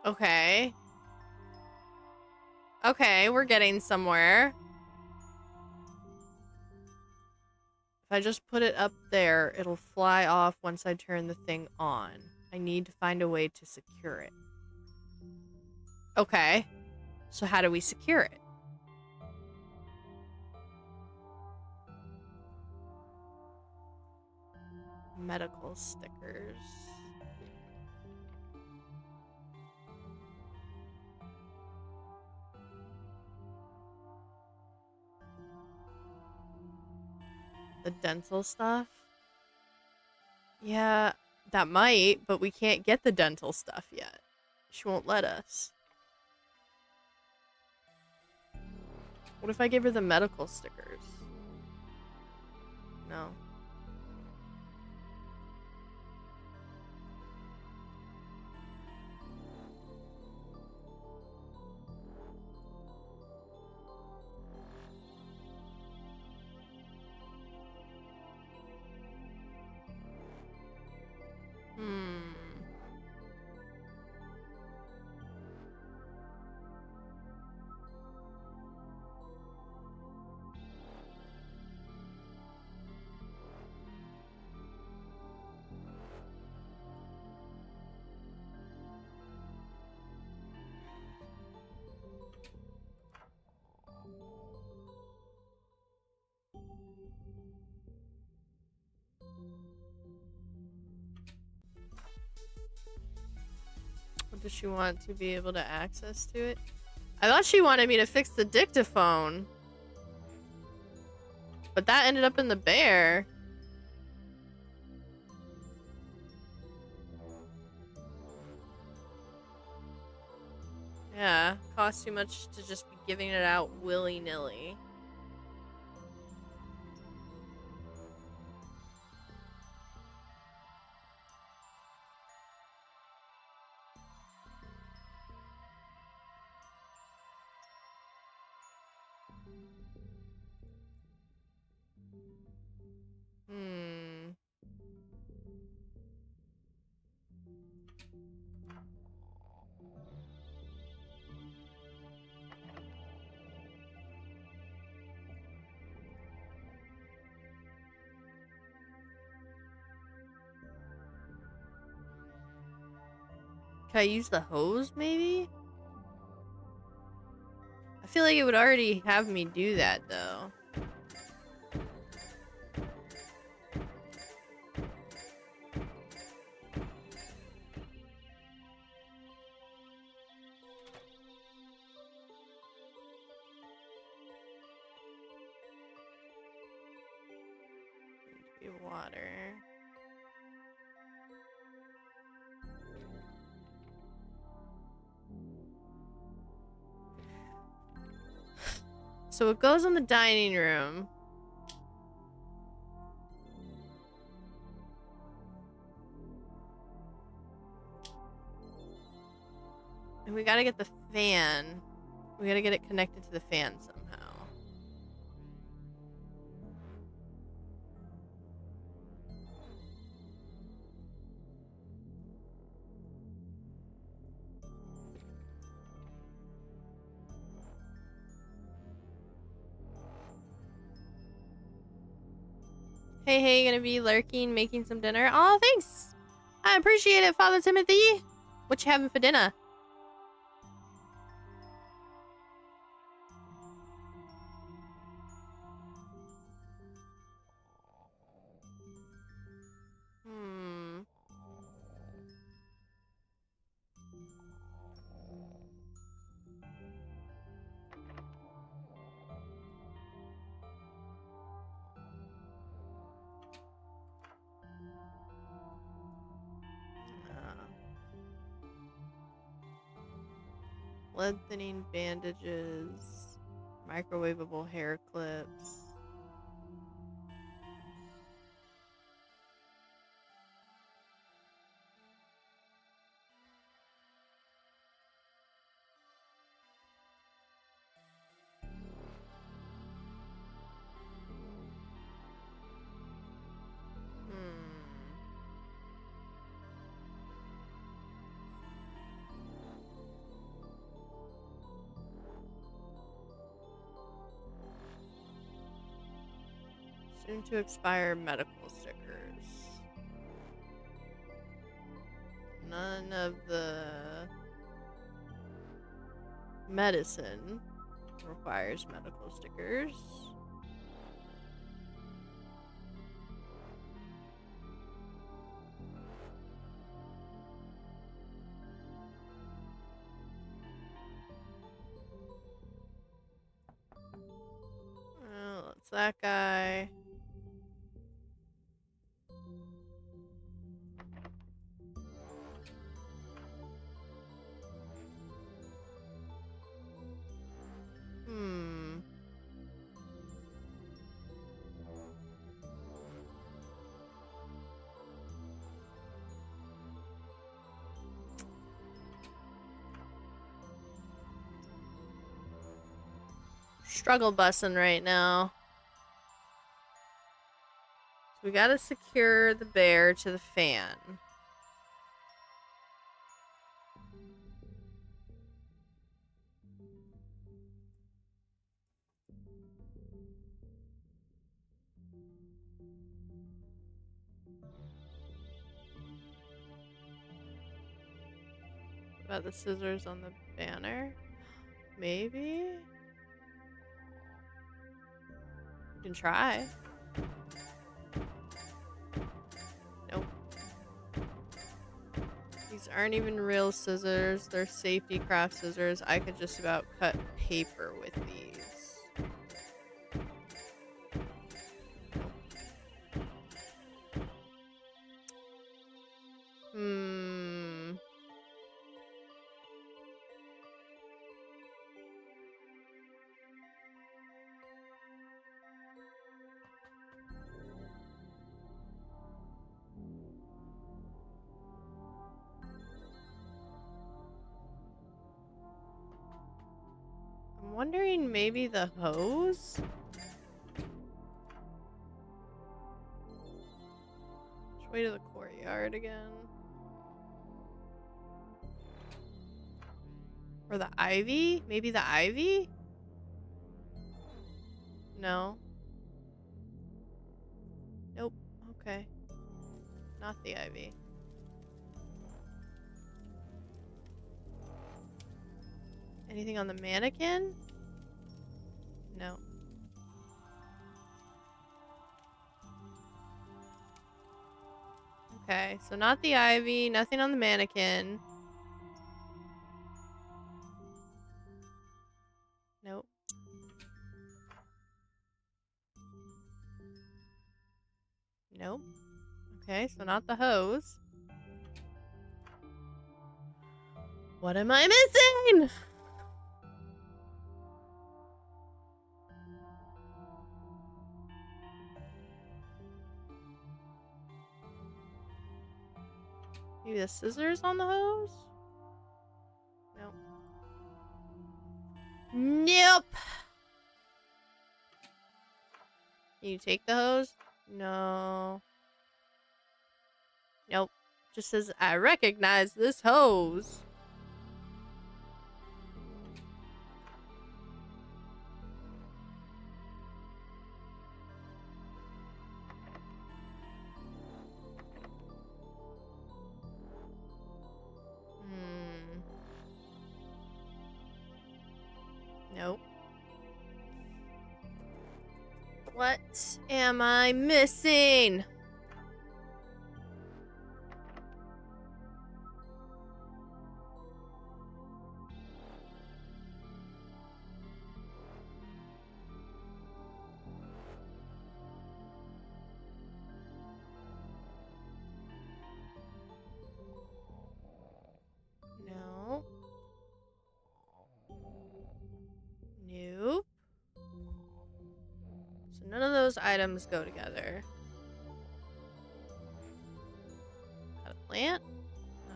Okay. Okay, we're getting somewhere. If I just put it up there, it'll fly off once I turn the thing on. I need to find a way to secure it. Okay. So how do we secure it? Medical stickers. The dental stuff? Yeah, that might, but we can't get the dental stuff yet. She won't let us. What if I give her the medical stickers? No. Hmm. What does she want to be able to access to it? I thought she wanted me to fix the dictaphone. But that ended up in the bear. Yeah, costs too much to just be giving it out willy-nilly. Hmm. Can I use the hose, maybe? I feel like it would already have me do that, though. Be water. So it goes in the dining room. And we gotta get the fan. We gotta get it connected to the fan somehow. Hey, gonna be lurking, making some dinner? Oh, thanks! I appreciate it, Father Timothy! What you having for dinner? Blood thinning bandages, microwavable hair clips. Soon to expire medical stickers. None of the medicine requires medical stickers. Well, that's that guy. Struggle bussing right now. So we gotta secure the bear to the fan. What about the scissors on the banner? Maybe? You can try. Nope. These aren't even real scissors. They're safety craft scissors. I could just about cut paper with these. I'm wondering maybe the hose? Which way to the courtyard again? Or the ivy? Maybe the ivy? No. Nope. Okay. Not the ivy. Anything on the mannequin? No. Okay, so not the ivy, nothing on the mannequin. Nope. Nope. Okay, so not the hose. What am I missing? Maybe the scissors on the hose? Nope. Nope. Can you take the hose? No. Nope. Just says, I recognize this hose. Nope. What am I missing? No. Nope. So none of those items go together. Got a plant? No.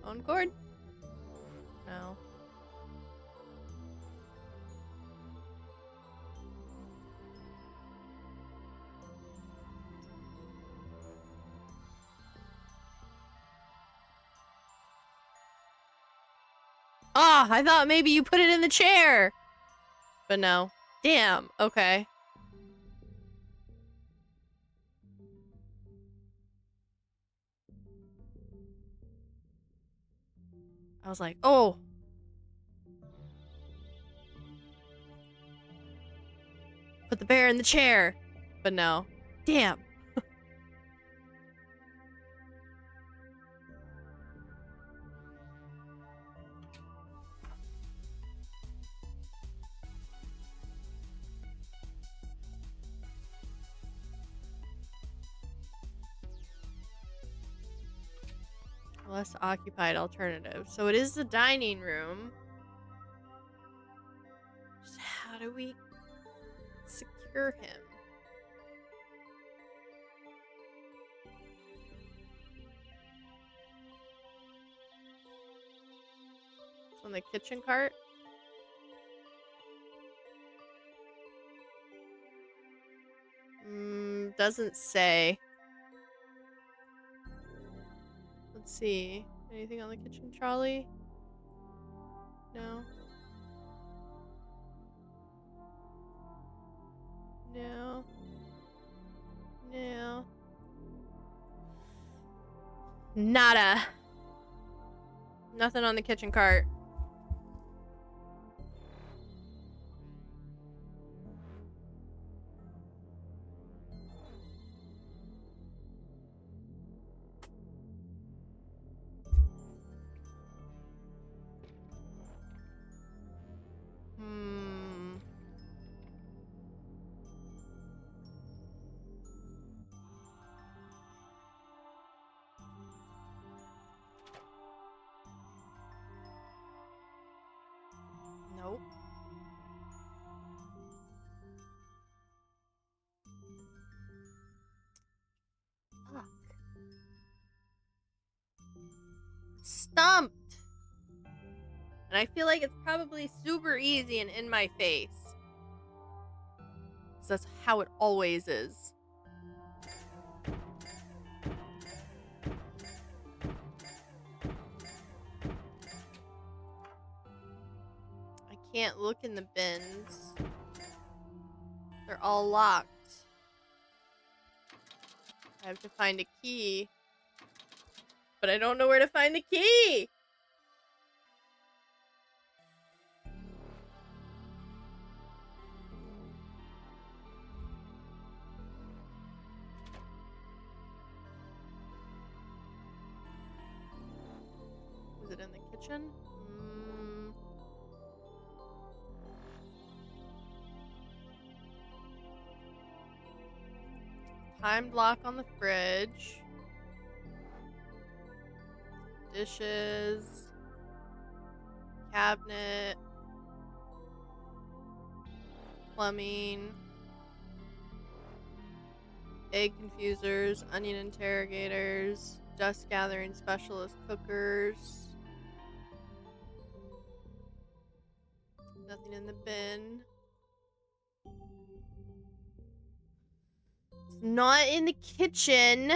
Phone cord? No. Ah, I thought maybe you put it in the chair. But no. Damn. Okay. I was like, oh. Put the bear in the chair. But no. Damn. Less occupied alternative. So it is the dining room. Just how do we secure him? It's on the kitchen cart. Doesn't say. Let's see. Anything on the kitchen trolley? No. No. No. Nada. Nothing on the kitchen cart. Nope. Fuck. Stumped. And I feel like it's probably super easy and in my face. Because that's how it always is. I can't look in the bins. They're all locked. I have to find a key. But I don't know where to find the key! Is it in the kitchen? Timed lock on the fridge. Dishes. Cabinet. Plumbing. Egg confusers. Onion interrogators. Dust gathering specialist cookers. Nothing in the bin. It's not in the kitchen.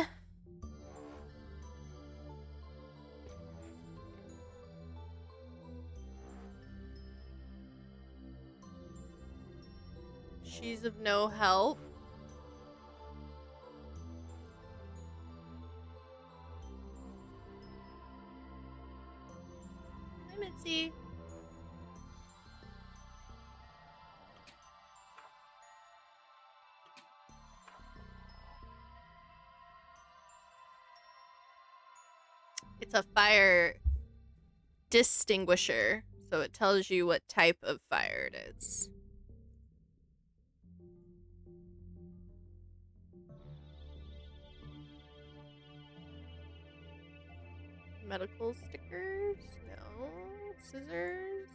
She's of no help. Hi, Mitzi. It's a fire distinguisher, so it tells you what type of fire it is. Medical stickers? No. Scissors?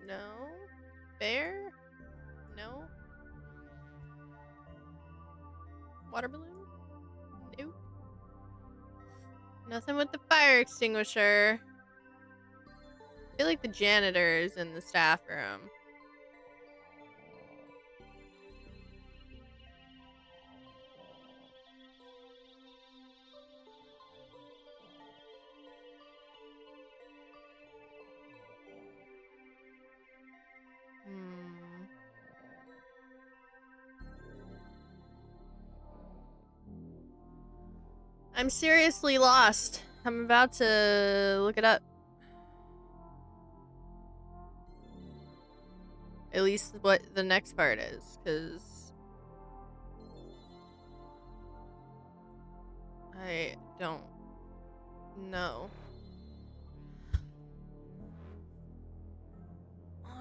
No. Bear? No. Water balloon? Nope. Nothing with the fire extinguisher. I feel like the janitor is in the staff room. I'm seriously lost. I'm about to look it up. At least what the next part is, because I don't know.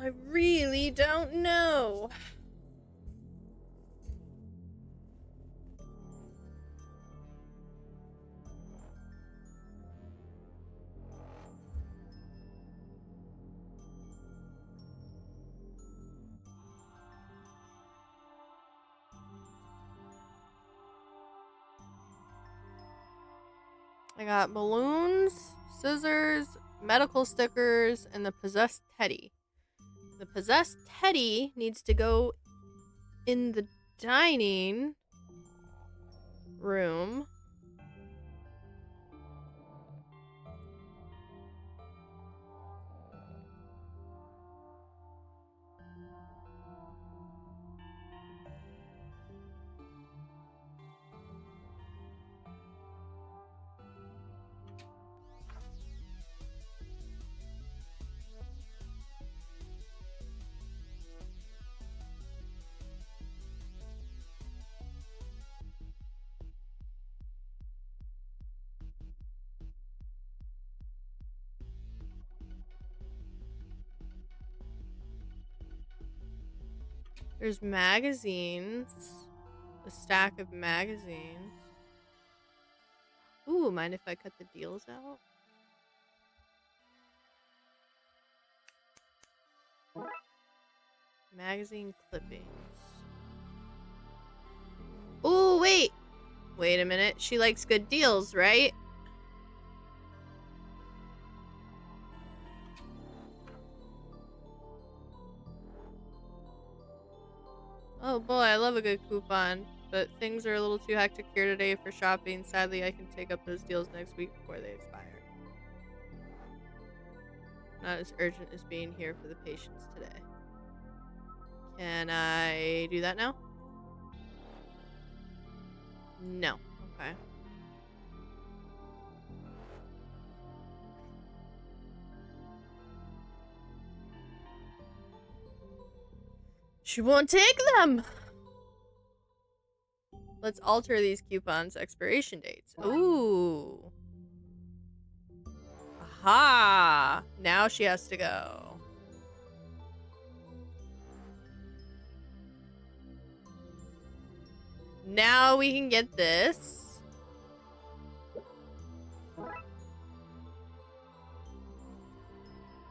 I really don't know. I got balloons, scissors, medical stickers, and the possessed teddy. The possessed teddy needs to go in the dining room. There's magazines. A stack of magazines. Ooh, mind if I cut the deals out? Magazine clippings. Ooh, wait! Wait a minute. She likes good deals, right? Oh boy, I love a good coupon. But things are a little too hectic here today for shopping. Sadly, I can take up those deals next week before they expire. Not as urgent as being here for the patients today. Can I do that now? No. Okay. She won't take them! Let's alter these coupons' expiration dates. Ooh. Aha! Now she has to go. Now we can get this.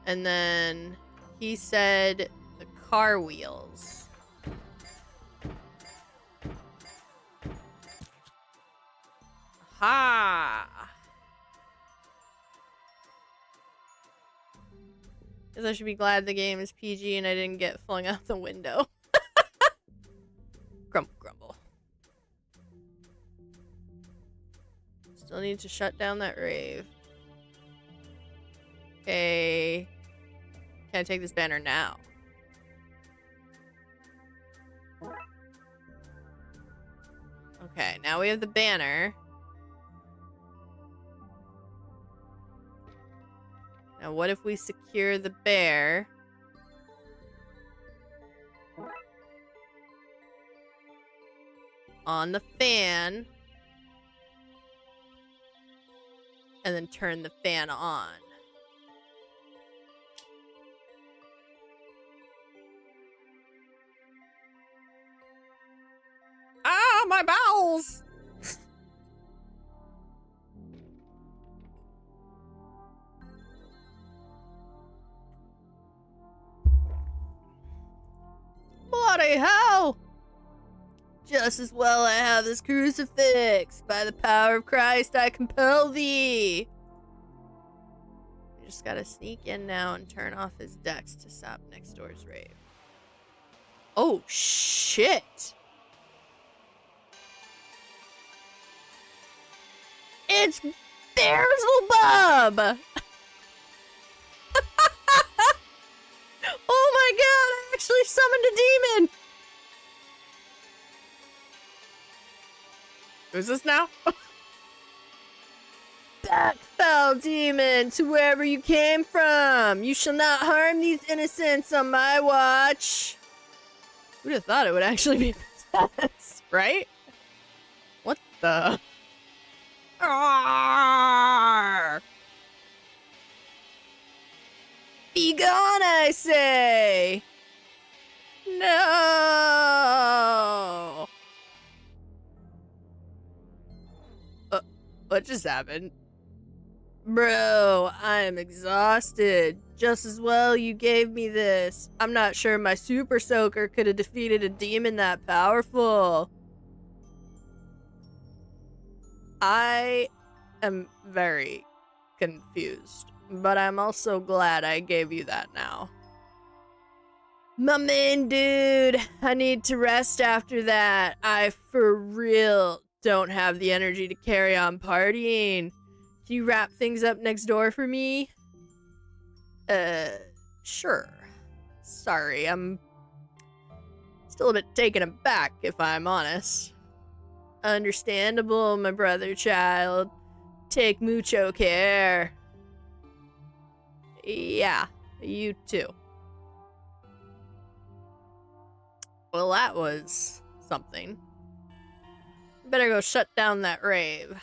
And then he said the car wheels. Ha! Guess I should be glad the game is PG and I didn't get flung out the window. Grumble, grumble. Still need to shut down that rave. Okay. Can I take this banner now? Okay, now we have the banner. Now what if we secure the bear? On the fan. And then turn the fan on. Ah, my bowels! Bloody hell! Just as well I have this crucifix. By the power of Christ, I compel thee. We just gotta sneak in now and turn off his decks to stop next door's rave. Oh, shit! It's Beelzebub! Oh my god, I actually summoned a demon! Who's this now? Back, foul demons, whoever you came from! You shall not harm these innocents on my watch! Who'd have thought it would actually be possessed, right? What the? Arrgh! Be gone, I say! No! What just happened? Bro, I am exhausted. Just as well you gave me this. I'm not sure my super soaker could have defeated a demon that powerful. I am very confused, but I'm also glad I gave you that now. My man, dude, I need to rest after that. I for real don't have the energy to carry on partying. Can you wrap things up next door for me? Sure. Sorry, I'm still a bit taken aback, if I'm honest. Understandable, my brother child. Take mucho care. Yeah, you too. Well, that was something. Better go shut down that rave.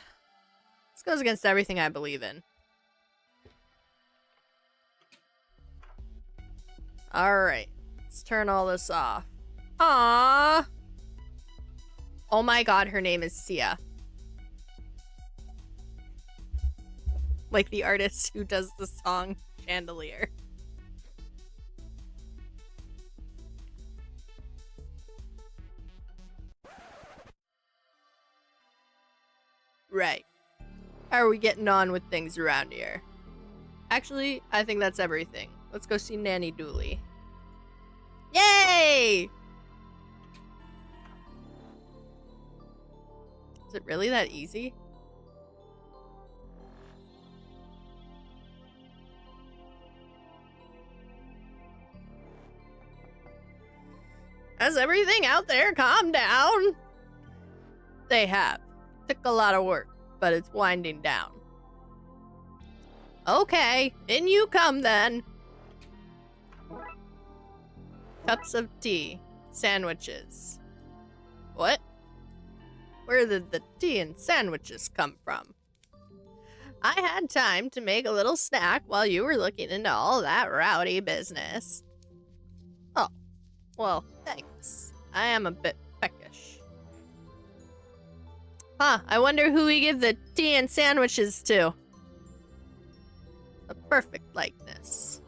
This goes against everything I believe in. Alright, let's turn all this off. Aww! Oh my god, her name is Sia. Like the artist who does the song Chandelier. Right. How are we getting on with things around here? Actually, I think that's everything. Let's go see Nanny Dooley. Yay! Is it really that easy? Has everything out there calmed down? They have. Took a lot of work, but it's winding down. Okay, in you come then. Cups of tea. Sandwiches. What? Where did the tea and sandwiches come from? I had time to make a little snack while you were looking into all that rowdy business. Oh, well, thanks. I am a bit peckish. Huh, I wonder who we give the tea and sandwiches to. A perfect likeness.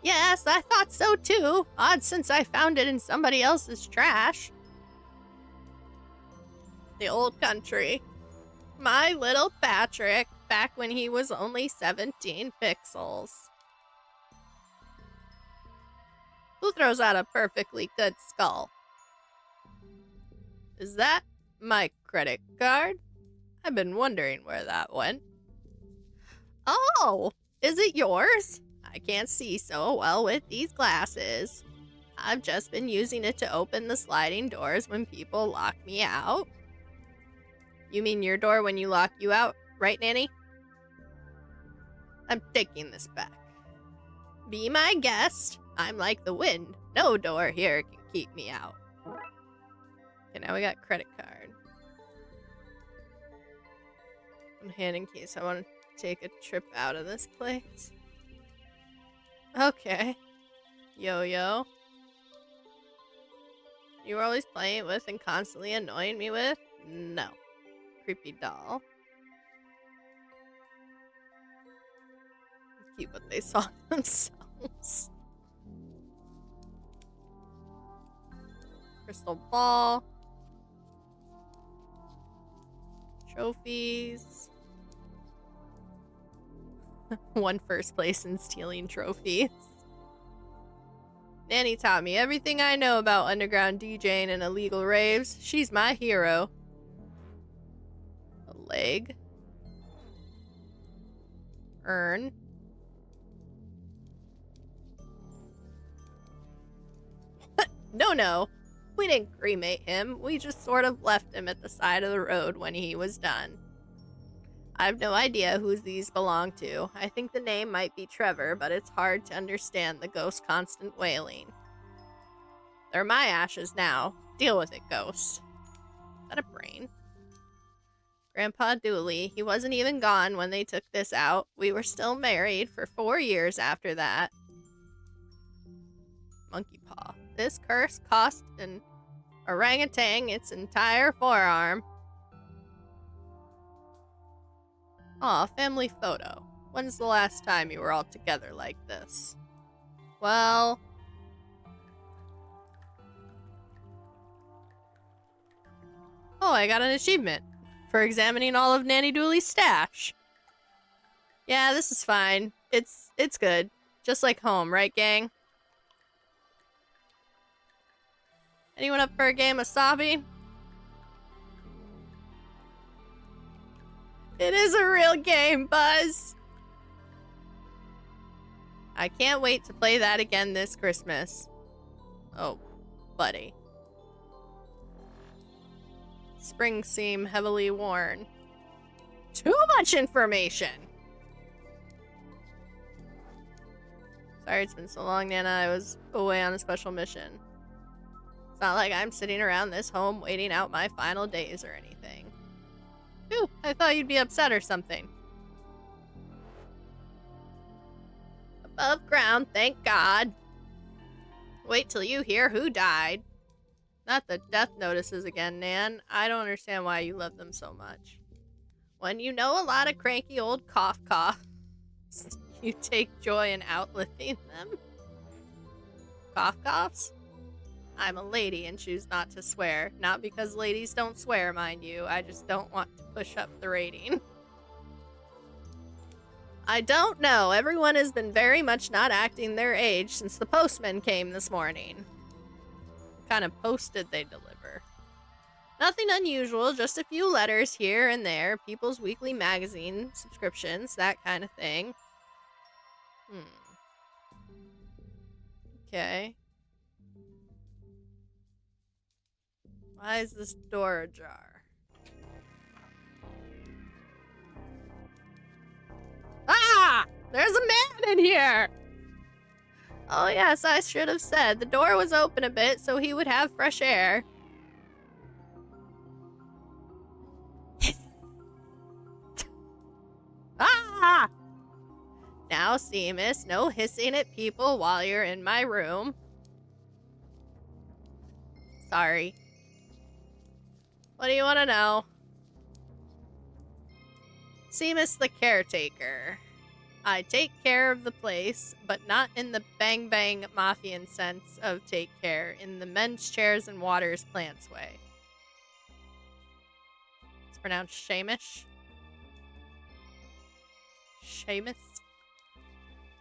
Yes, I thought so too. Odd since I found it in somebody else's trash. The old country. My little Patrick, back when he was only 17 pixels. Who throws out a perfectly good skull? Is that my credit card? I've been wondering where that went. Oh, is it yours? I can't see so well with these glasses. I've just been using it to open the sliding doors when people lock me out. You mean your door when you lock you out, right, Nanny? I'm taking this back. Be my guest. I'm like the wind. No door here can keep me out. Okay, now we got credit card. On hand in case I want to take a trip out of this place. Okay. Yo-yo. You were always playing it with and constantly annoying me with? No. Creepy doll. Keep what they saw themselves. Crystal ball. Trophies. Won first place in stealing trophies. Nanny taught me everything I know about underground DJing and illegal raves. She's my hero. A leg. Urn. No. We didn't cremate him. We just sort of left him at the side of the road when he was done. I have no idea who these belong to. I think the name might be Trevor, but it's hard to understand the ghost's constant wailing. They're my ashes now. Deal with it, ghost. Is that a brain? Grandpa Dooley. He wasn't even gone when they took this out. We were still married for 4 years after that. Monkey paw. This curse cost an orangutan its entire forearm. Aw, family photo. When's the last time you were all together like this? Well... Oh, I got an achievement for examining all of Nanny Dooley's stash. Yeah, this is fine. It's good. Just like home, right, gang? Anyone up for a game of sobbing? It is a real game, Buzz! I can't wait to play that again this Christmas. Oh, buddy. Springs seem heavily worn. Too much information! Sorry it's been so long, Nana. I was away on a special mission. It's not like I'm sitting around this home waiting out my final days or anything. Phew, I thought you'd be upset or something. Above ground, thank God. Wait till you hear who died. Not the death notices again, Nan. I don't understand why you love them so much. When you know a lot of cranky old coughs, you take joy in outliving them. Coughs? I'm a lady and choose not to swear. Not because ladies don't swear, mind you. I just don't want to push up the rating. I don't know. Everyone has been very much not acting their age since the postman came this morning. What kind of post did they deliver? Nothing unusual, just a few letters here and there, people's weekly magazine subscriptions, that kind of thing. Okay. Why is this door ajar? Ah! There's a man in here! Oh yes, I should have said. The door was open a bit so he would have fresh air. Ah! Now, Seamus, no hissing at people while you're in my room. Sorry. What do you want to know? Seamus the caretaker. I take care of the place, but not in the bang-bang Mafian sense of take care, in the men's chairs and waters plants way. It's pronounced Shamish. Seamus?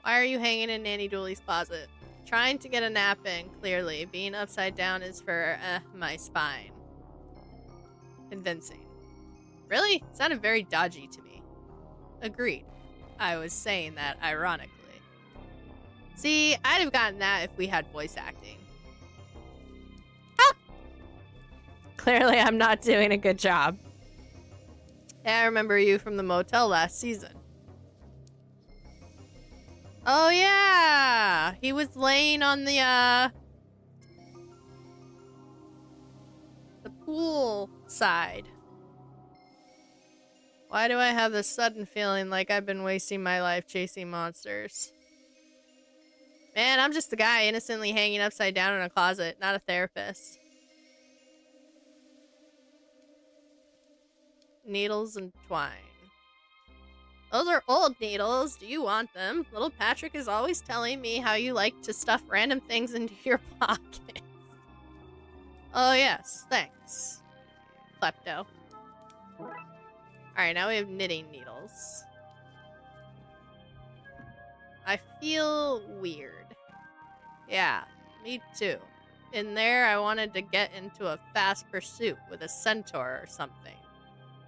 Why are you hanging in Nanny Dooley's closet? Trying to get a nap in, clearly. Being upside down is for, my spine. Convincing. Really? It sounded very dodgy to me. Agreed. I was saying that ironically. See, I'd have gotten that if we had voice acting. Ah! Clearly I'm not doing a good job. Yeah, I remember you from the motel last season. Oh yeah! He was laying on the pool side. Why do I have this sudden feeling like I've been wasting my life chasing monsters? Man, I'm just a guy innocently hanging upside down in a closet, not a therapist. Needles and twine. Those are old needles. Do you want them? Little Patrick is always telling me how you like to stuff random things into your pockets. Oh yes, thanks. Klepto. Alright, now we have knitting needles. I feel weird. Yeah, me too. In there, I wanted to get into a fast pursuit with a centaur or something.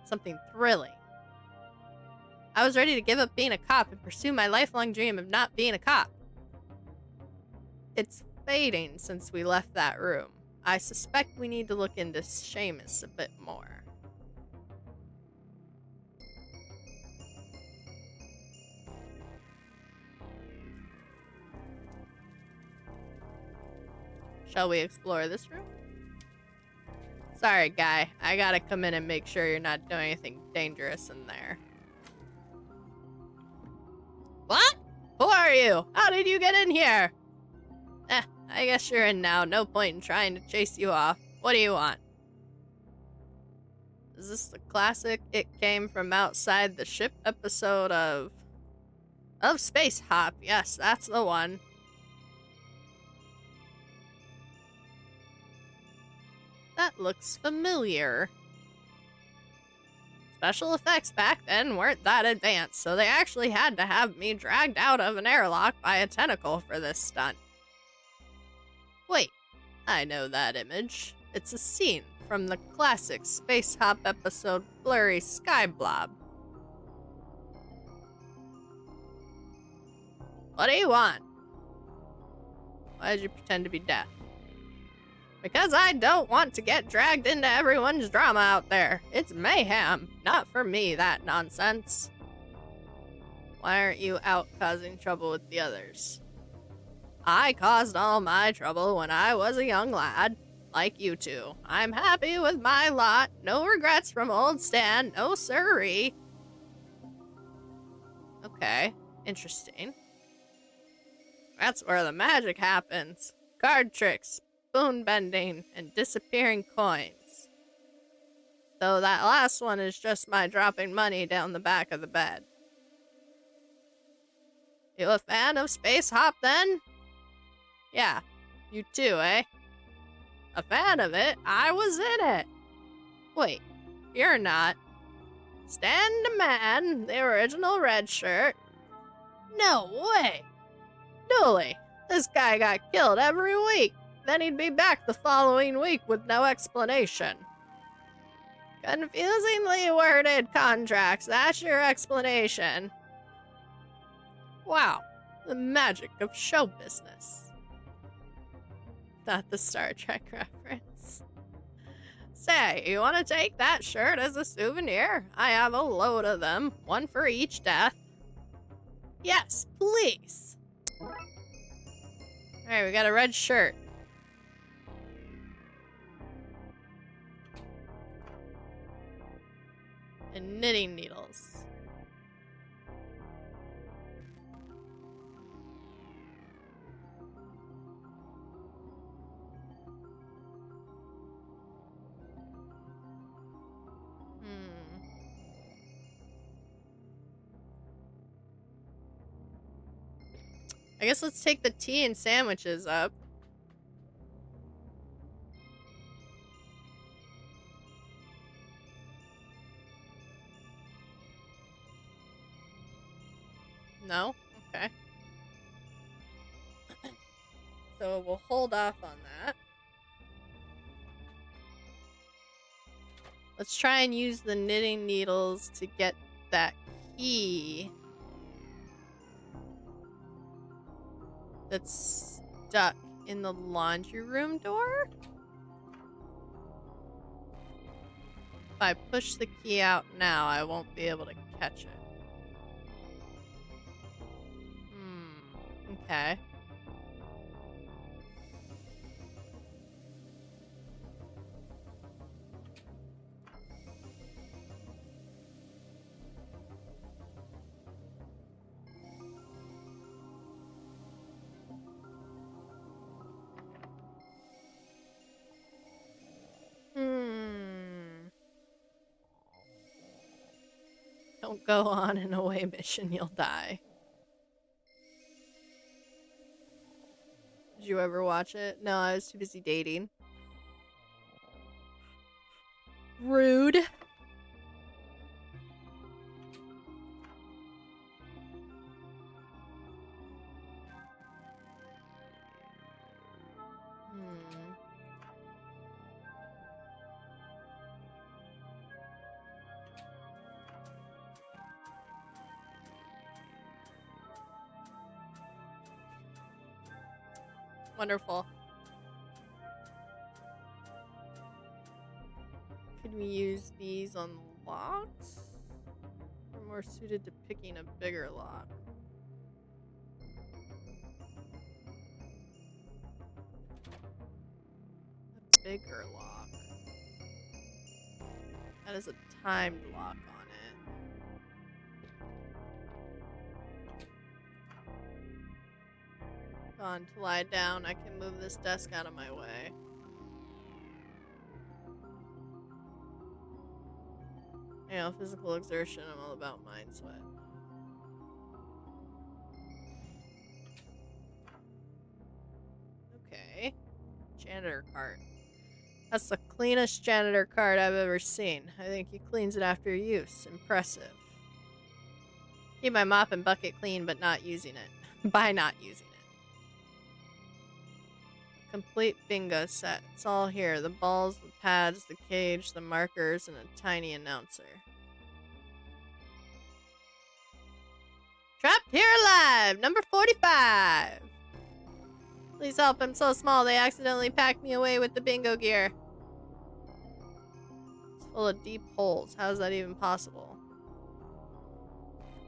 Something thrilling. I was ready to give up being a cop and pursue my lifelong dream of not being a cop. It's fading since we left that room. I suspect we need to look into Seamus a bit more. Shall we explore this room? Sorry, guy. I gotta come in and make sure you're not doing anything dangerous in there. What? Who are you? How did you get in here? I guess you're in now. No point in trying to chase you off. What do you want? Is this the classic It Came From Outside the Ship episode of Space Hop? Yes, that's the one. That looks familiar. Special effects back then weren't that advanced, so they actually had to have me dragged out of an airlock by a tentacle for this stunt. Wait, I know that image. It's a scene from the classic Space Hop episode Blurry Sky Blob. What do you want? Why did you pretend to be deaf? Because I don't want to get dragged into everyone's drama out there. It's mayhem. Not for me, that nonsense. Why aren't you out causing trouble with the others? I caused all my trouble when I was a young lad, like you two. I'm happy with my lot. No regrets from old Stan. No siree. Okay, interesting. That's where the magic happens. Card tricks, spoon bending, and disappearing coins. Though that last one is just my dropping money down the back of the bed. You a fan of Space Hop then? Yeah, you too, eh? A fan of it? I was in it. Wait, you're not. Stan the Man, the original red shirt. No way. Dooley, this guy got killed every week. Then he'd be back the following week with no explanation. Confusingly worded contracts, that's your explanation. Wow, the magic of show business. Not the Star Trek reference. Say, you want to take that shirt as a souvenir? I have a load of them, one for each death. Yes, please. Alright, we got a red shirt. And knitting needles. I guess let's take the tea and sandwiches up. No? Okay. So we'll hold off on that. Let's try and use the knitting needles to get that key that's stuck in the laundry room door. If I push the key out now, I won't be able to catch it. Okay. Don't go on an away mission, you'll die. Did you ever watch it? No, I was too busy dating. Rude. Wonderful. Could we use these on locks? Or more suited to picking a bigger lock? A bigger lock. That is a timed lock on it. On to lie down, I can move this desk out of my way. You know, physical exertion, I'm all about mind sweat. Okay. Janitor cart. That's the cleanest janitor cart I've ever seen. I think he cleans it after use. Impressive. Keep my mop and bucket clean, but not using it. By not using it. Complete bingo set. It's all here. The balls, the pads, the cage, the markers, and a tiny announcer. Trapped here alive! Number 45! Please help, I'm so small they accidentally packed me away with the bingo gear. It's full of deep holes. How is that even possible?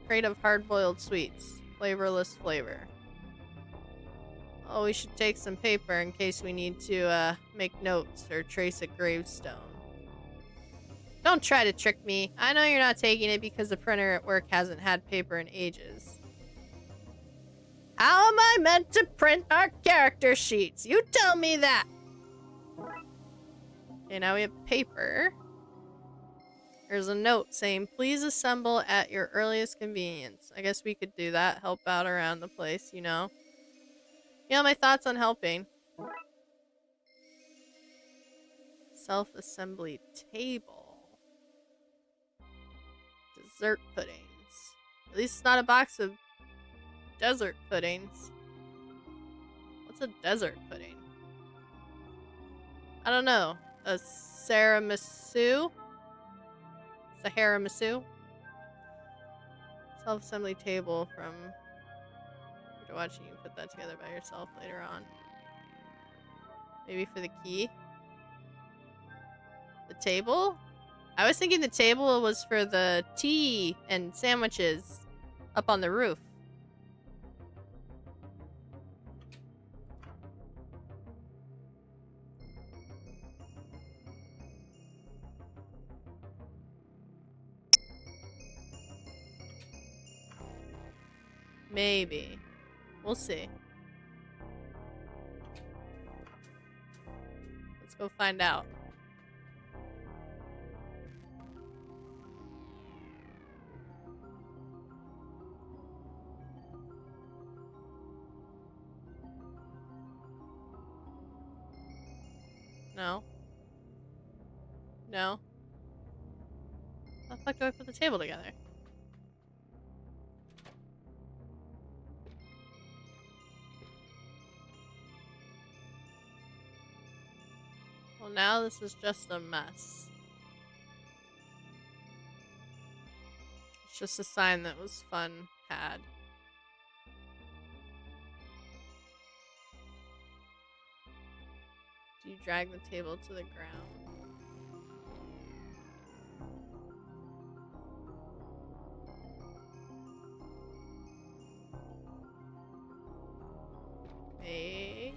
Crate of hard-boiled sweets. Flavorless flavor. Oh, we should take some paper in case we need to make notes or trace a gravestone. Don't try to trick me. I know you're not taking it because the printer at work hasn't had paper in ages. How am I meant to print our character sheets? You tell me that! Okay, now we have paper. There's a note saying, please assemble at your earliest convenience. I guess we could do that. Help out around the place, you know? You know my thoughts on helping. Self-assembly table. Dessert puddings. At least it's not a box of desert puddings. What's a desert pudding? I don't know. A tiramisu? Sahara-masu? Self-assembly table from... After watching you put that together by yourself later on. Maybe for the key? The table? I was thinking the table was for the tea and sandwiches up on the roof. Maybe. We'll see. Let's go find out. No. No. How the fuck do I put the table together? Well, now this is just a mess. It's just a sign that was fun had. Do you drag the table to the ground? Maybe?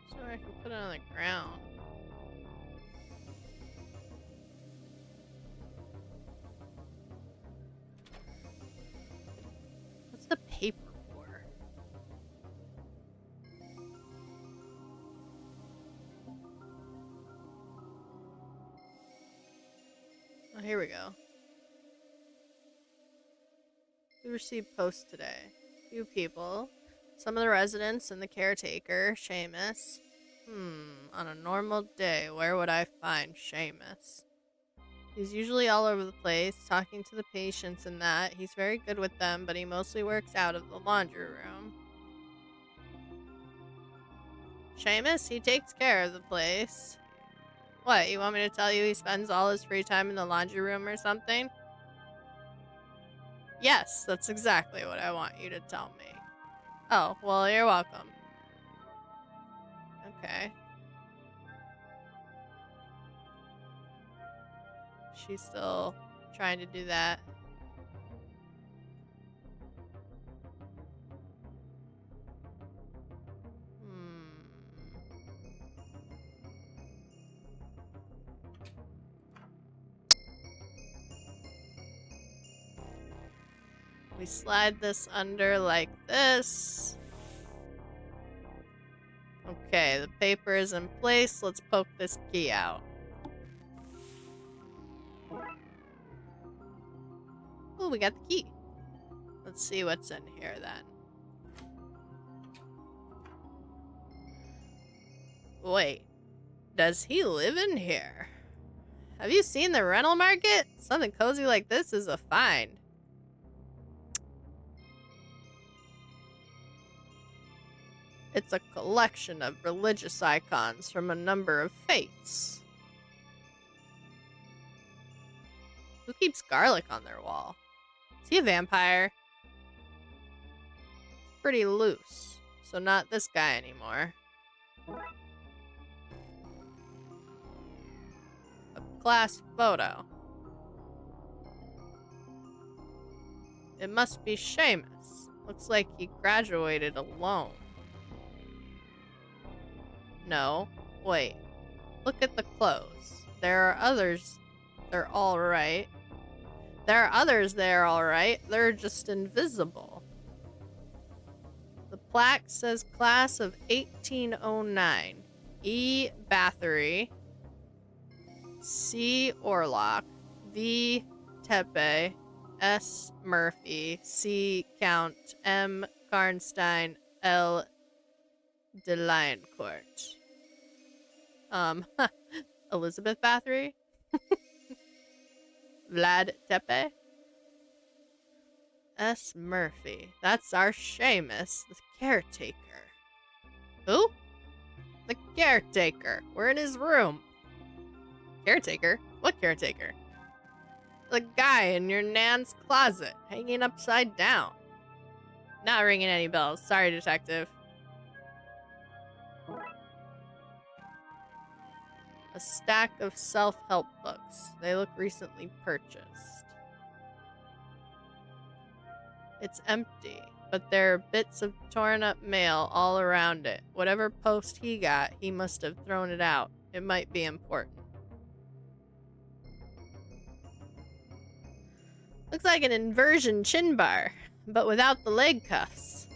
So I can put it on the ground. What's the paper for? Oh, here we go. We received posts today. Few people. Some of the residents and the caretaker, Seamus. On a normal day, where would I find Seamus? He's usually all over the place, talking to the patients and that. He's very good with them, but he mostly works out of the laundry room. Seamus, he takes care of the place. What, you want me to tell you he spends all his free time in the laundry room or something? Yes, that's exactly what I want you to tell me. Oh, well, you're welcome. Okay. She's still trying to do that. We slide this under like this. Okay, the paper is in place. Let's poke this key out. Oh, we got the key. Let's see what's in here then. Wait, does he live in here? Have you seen the rental market? Something cozy like this is a find. It's a collection of religious icons from a number of faiths. Who keeps garlic on their wall? Is he a vampire? Pretty loose, so not this guy anymore. A class photo. It must be Seamus. Looks like he graduated alone. No, wait. Look at the clothes. There are others. They're all right. There are others there, all right. They're just invisible. The plaque says class of 1809. E. Bathory. C. Orlock. V. Tepe. S. Murphy. C. Count. M. Karnstein. L. De Lioncourt. Elizabeth Bathory? Vlad Tepe? S. Murphy. That's our Seamus, the caretaker. Who? The caretaker. We're in his room. Caretaker? What caretaker? The guy in your nan's closet, hanging upside down. Not ringing any bells. Sorry, detective. A stack of self-help books. They look recently purchased. It's empty, but there are bits of torn up mail all around it. Whatever post he got, he must have thrown it out. It might be important. Looks like an inversion chin bar, but without the leg cuffs.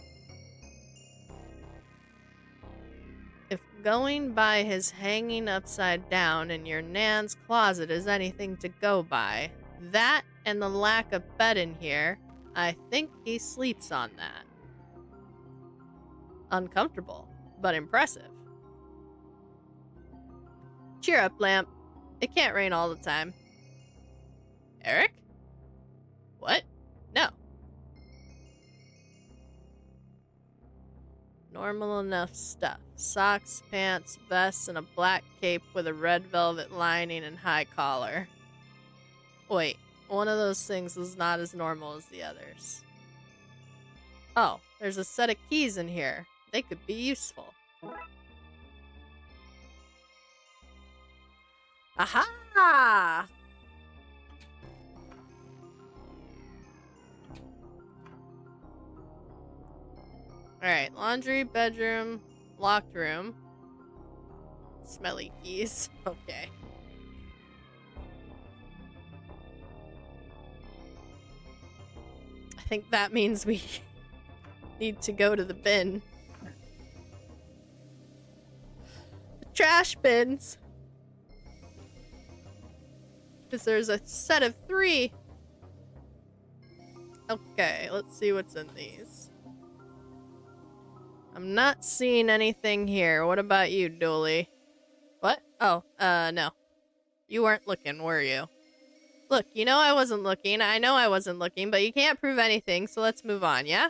If going by his hanging upside down in your nan's closet is anything to go by, that and the lack of bed in here, I think he sleeps on that. Uncomfortable, but impressive. Cheer up, Lamp. It can't rain all the time. Eric? What? No. Normal enough stuff. Socks, pants, vest, and a black cape with a red velvet lining and high collar. Wait, one of those things was not as normal as the others. Oh, there's a set of keys in here. They could be useful. Aha! Alright, laundry, bedroom, locked room. Smelly keys. Okay. I think that means we need to go to the bin. The trash bins. Because there's a set of 3. Okay, let's see what's in these. I'm not seeing anything here. What about you, Dooley? What? Oh, no. You weren't looking, were you? Look, you know I wasn't looking. I know I wasn't looking, but you can't prove anything, so let's move on, yeah?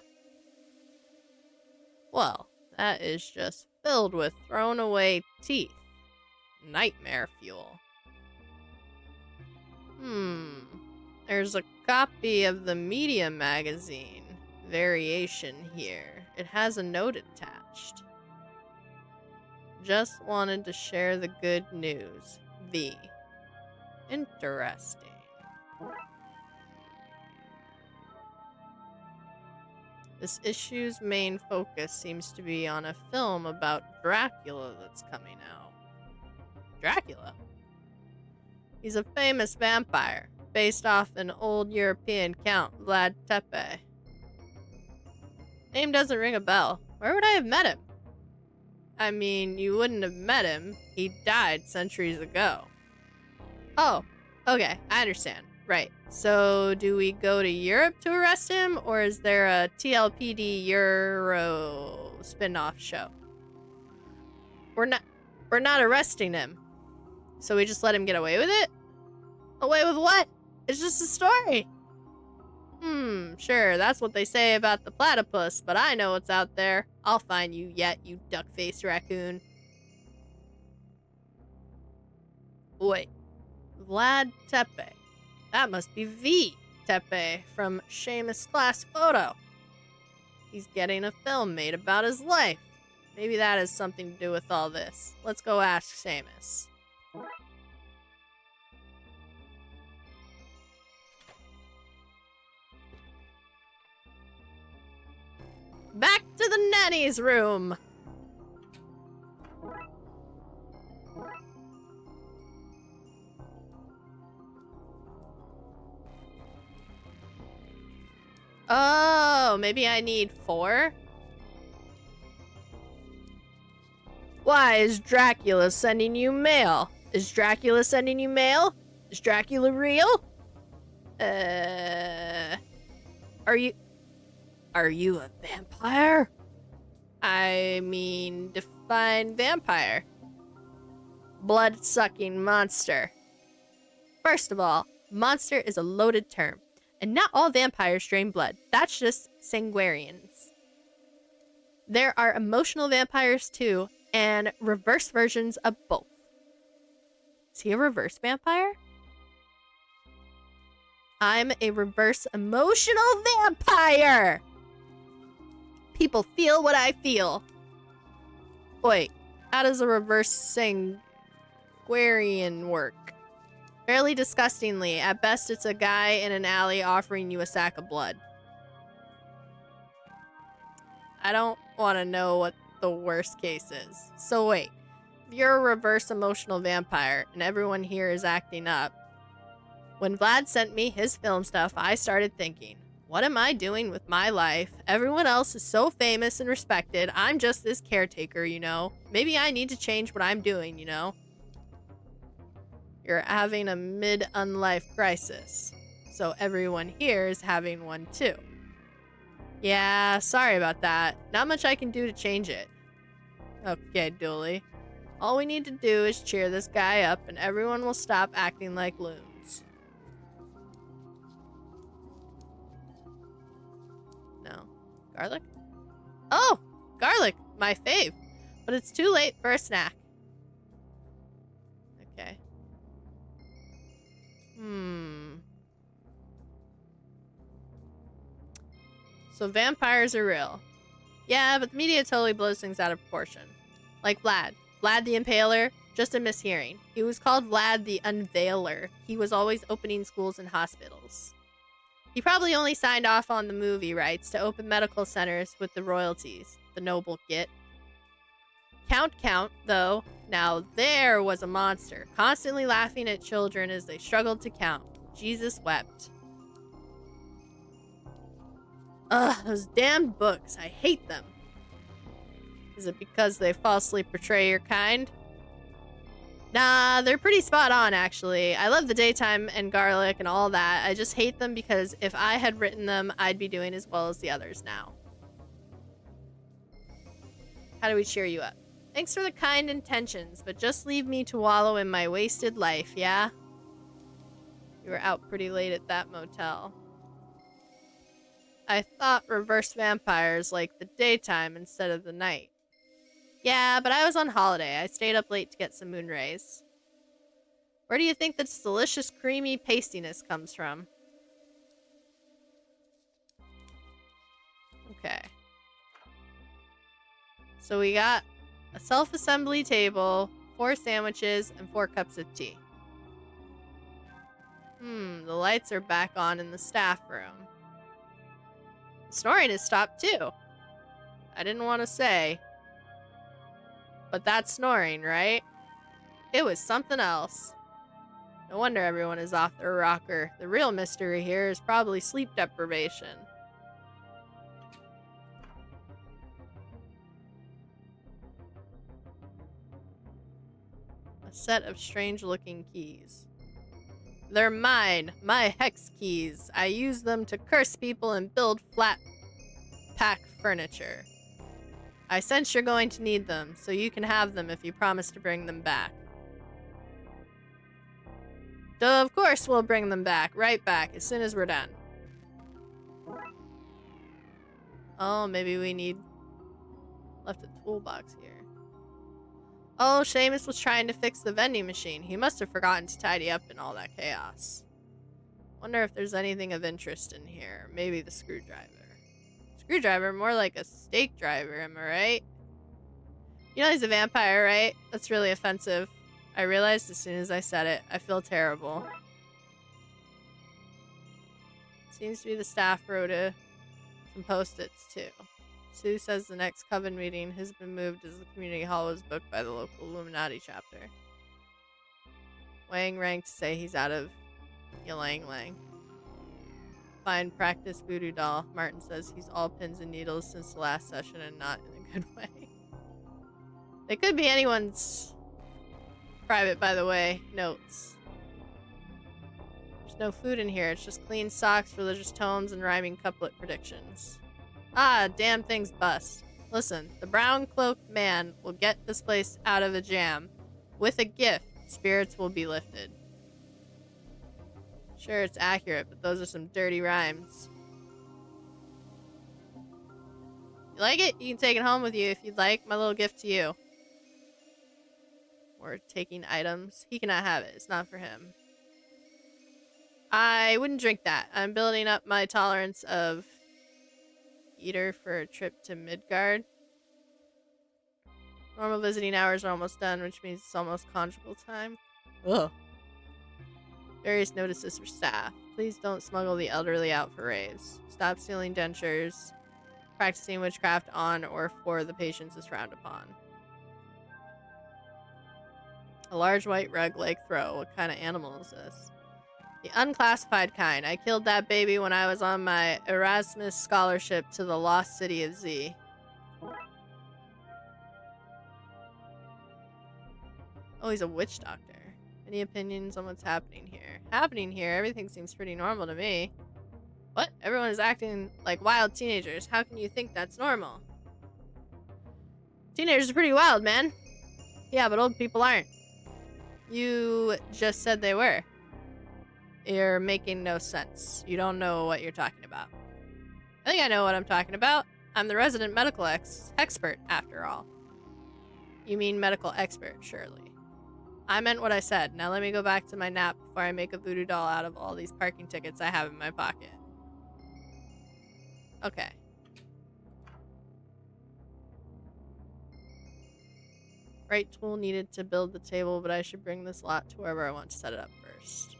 Well, that is just filled with thrown away teeth. Nightmare fuel. There's a copy of the Media magazine. Variation here. It has a note attached. Just wanted to share the good news. V. Interesting. This issue's main focus seems to be on a film about Dracula that's coming out. Dracula? He's a famous vampire, based off an old European count, Vlad Tepes. Name doesn't ring a bell. Where would I have met him? I mean, you wouldn't have met him. He died centuries ago. Oh, okay, I understand. Right. So, do we go to Europe to arrest him, or is there a TLPD Euro spin-off show? We're not arresting him. So we just let him get away with it? Away with what? It's just a story. Sure, that's what they say about the platypus, but I know what's out there. I'll find you yet, you duck-faced raccoon. Wait. Vlad Tepes. That must be V. Tepes from Seamus' class photo. He's getting a film made about his life. Maybe that has something to do with all this. Let's go ask Seamus. Back to the nanny's room. Oh, maybe I need 4? Why is Dracula sending you mail? Is Dracula sending you mail? Is Dracula real? Are you a vampire? I mean, define vampire. Blood-sucking monster. First of all, monster is a loaded term, and not all vampires drain blood. That's just sanguarians. There are emotional vampires too, and reverse versions of both. Is he a reverse vampire? I'm a reverse emotional vampire! People feel what I feel. Wait, how does a reverse sanguarian work? Fairly disgustingly. At best, it's a guy in an alley offering you a sack of blood. I don't want to know what the worst case is. So wait, if you're a reverse emotional vampire and everyone here is acting up, when Vlad sent me his film stuff, I started thinking, what am I doing with my life? Everyone else is so famous and respected. I'm just this caretaker, you know? Maybe I need to change what I'm doing, you know? You're having a mid-unlife crisis. So everyone here is having one too. Yeah, sorry about that. Not much I can do to change it. Okay, Dooley. All we need to do is cheer this guy up and everyone will stop acting like loons. No. Garlic? Oh! Garlic! My fave! But it's too late for a snack. Okay. So vampires are real. Yeah, but the media totally blows things out of proportion. Like Vlad. Vlad the Impaler, just a mishearing. He was called Vlad the Unveiler. He was always opening schools and hospitals. He probably only signed off on the movie rights to open medical centers with the royalties. The noble git. Count, though. Now there was a monster, constantly laughing at children as they struggled to count. Jesus wept. Ugh, those damned books. I hate them. Is it because they falsely portray your kind? Nah, they're pretty spot on, actually. I love the daytime and garlic and all that. I just hate them because if I had written them, I'd be doing as well as the others now. How do we cheer you up? Thanks for the kind intentions, but just leave me to wallow in my wasted life, yeah? You were out pretty late at that motel. I thought reverse vampires like the daytime instead of the night. Yeah, but I was on holiday. I stayed up late to get some moon rays. Where do you think this delicious creamy pastiness comes from? Okay. So we got a self-assembly table, 4 sandwiches, and 4 cups of tea. The lights are back on in the staff room. The snoring has stopped too. I didn't want to say, but that's snoring, right? It was something else. No wonder everyone is off their rocker. The real mystery here is probably sleep deprivation. A set of strange-looking keys. They're mine, my hex keys. I use them to curse people and build flat pack furniture. I sense you're going to need them, so you can have them if you promise to bring them back. Of course we'll bring them back, right back, as soon as we're done. Oh, maybe we need... left a toolbox here. Oh, Seamus was trying to fix the vending machine. He must have forgotten to tidy up in all that chaos. Wonder if there's anything of interest in here. Maybe the screwdriver. Screwdriver? More like a stake driver, am I right? You know he's a vampire, right? That's really offensive. I realized as soon as I said it. I feel terrible. Seems to be the staff wrote some post-its too. Sue says the next coven meeting has been moved as the community hall was booked by the local Illuminati chapter. Wang rang to say he's out of Ylang Lang. Fine practice voodoo doll. Martin says he's all pins and needles since the last session and not in a good way. They could be anyone's private, by the way, notes. There's no food in here. It's just clean socks, religious tomes, and rhyming couplet predictions. Ah, damn thing's bust. Listen, the brown-cloaked man will get this place out of a jam. With a gift, spirits will be lifted. Sure, it's accurate, but those are some dirty rhymes. You like it? You can take it home with you if you'd like. My little gift to you. Or taking items. He cannot have it. It's not for him. I wouldn't drink that. I'm building up my tolerance of eater for a trip to Midgard. Normal visiting hours are almost done, which means it's almost conjugal time. Ugh. Various notices for staff. Please don't smuggle the elderly out for raves. Stop stealing dentures. Practicing witchcraft on or for the patients is frowned upon. A large white rug-like throw. What kind of animal is this? The unclassified kind. I killed that baby when I was on my Erasmus scholarship to the lost city of Z. Oh, he's a witch doctor. Any opinions on what's happening here? Everything seems pretty normal to me. What? Everyone is acting like wild teenagers. How can you think that's normal? Teenagers are pretty wild, man. Yeah, but old people aren't. You just said they were. You're making no sense. You don't know what you're talking about. I think I know what I'm talking about. I'm the resident medical expert, after all. You mean medical expert, surely. I meant what I said. Now let me go back to my nap before I make a voodoo doll out of all these parking tickets I have in my pocket. Okay. Right tool needed to build the table, but I should bring this lot to wherever I want to set it up first.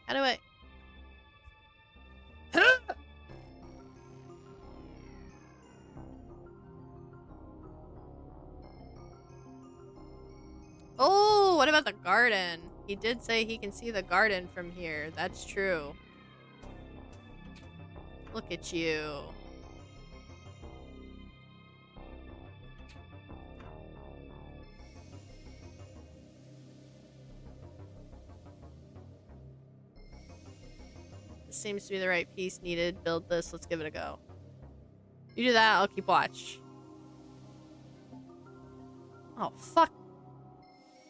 How do I... Oh, what about the garden? He did say he can see the garden from here. That's true. Look at you. This seems to be the right piece needed. Build this. Let's give it a go. You do that, I'll keep watch. Oh, fuck.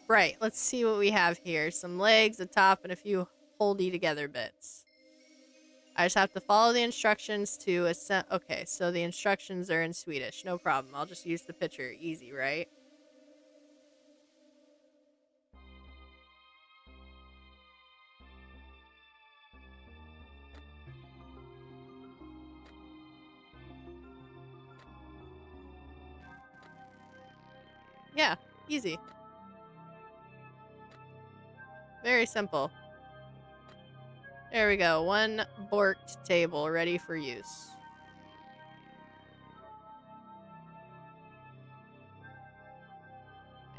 Right, let's see what we have here. Some legs, a top, and a few holdy together bits. I just have to follow the instructions to ascend. Okay, so the instructions are in Swedish. No problem. I'll just use the picture. Easy, right? Yeah, easy. Very simple. There we go. One borked table ready for use.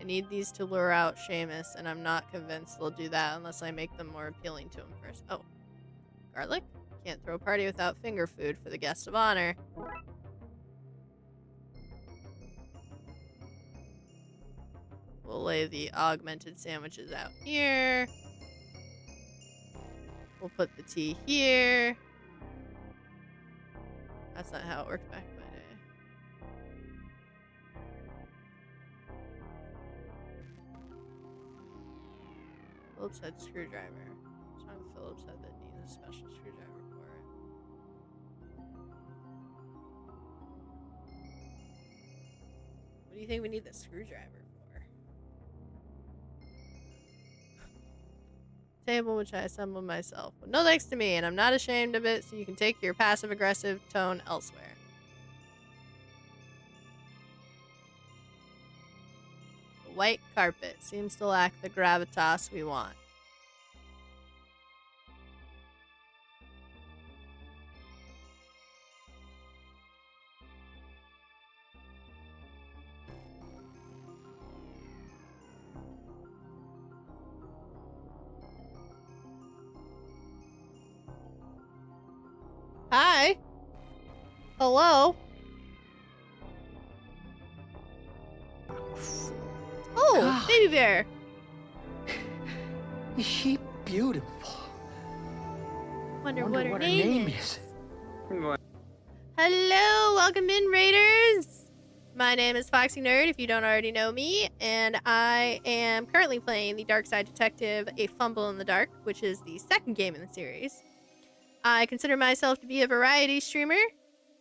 I need these to lure out Seamus, and I'm not convinced they'll do that unless I make them more appealing to him first. Oh. Garlic? Can't throw a party without finger food for the guest of honor. We'll lay the augmented sandwiches out here. We'll put the tea here. That's not how it worked back in my day. Phillips head screwdriver. What's wrong with Phillips head that needs a special screwdriver for it? What do you think we need the screwdriver for? Table which I assembled myself. Well, no thanks to me, and I'm not ashamed of it, so you can take your passive-aggressive tone elsewhere. The white carpet seems to lack the gravitas we want. Hi. Hello. Oh, God. baby bear. Is she beautiful? Wonder what her name is. Hello, welcome in, Raiders. My name is Foxxy Nerd, if you don't already know me, and I am currently playing the Dark Side Detective: A Fumble in the Dark, which is the second game in the series. I consider myself to be a variety streamer.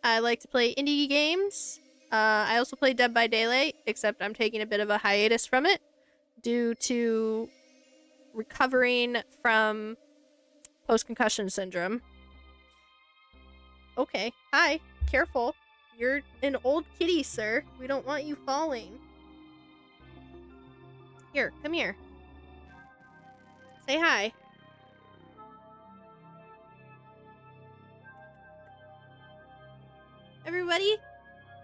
I like to play indie games. I also play Dead by Daylight, except I'm taking a bit of a hiatus from it due to recovering from post-concussion syndrome. Okay, hi, careful. You're an old kitty, sir. We don't want you falling. Here, come here. Say hi. Everybody,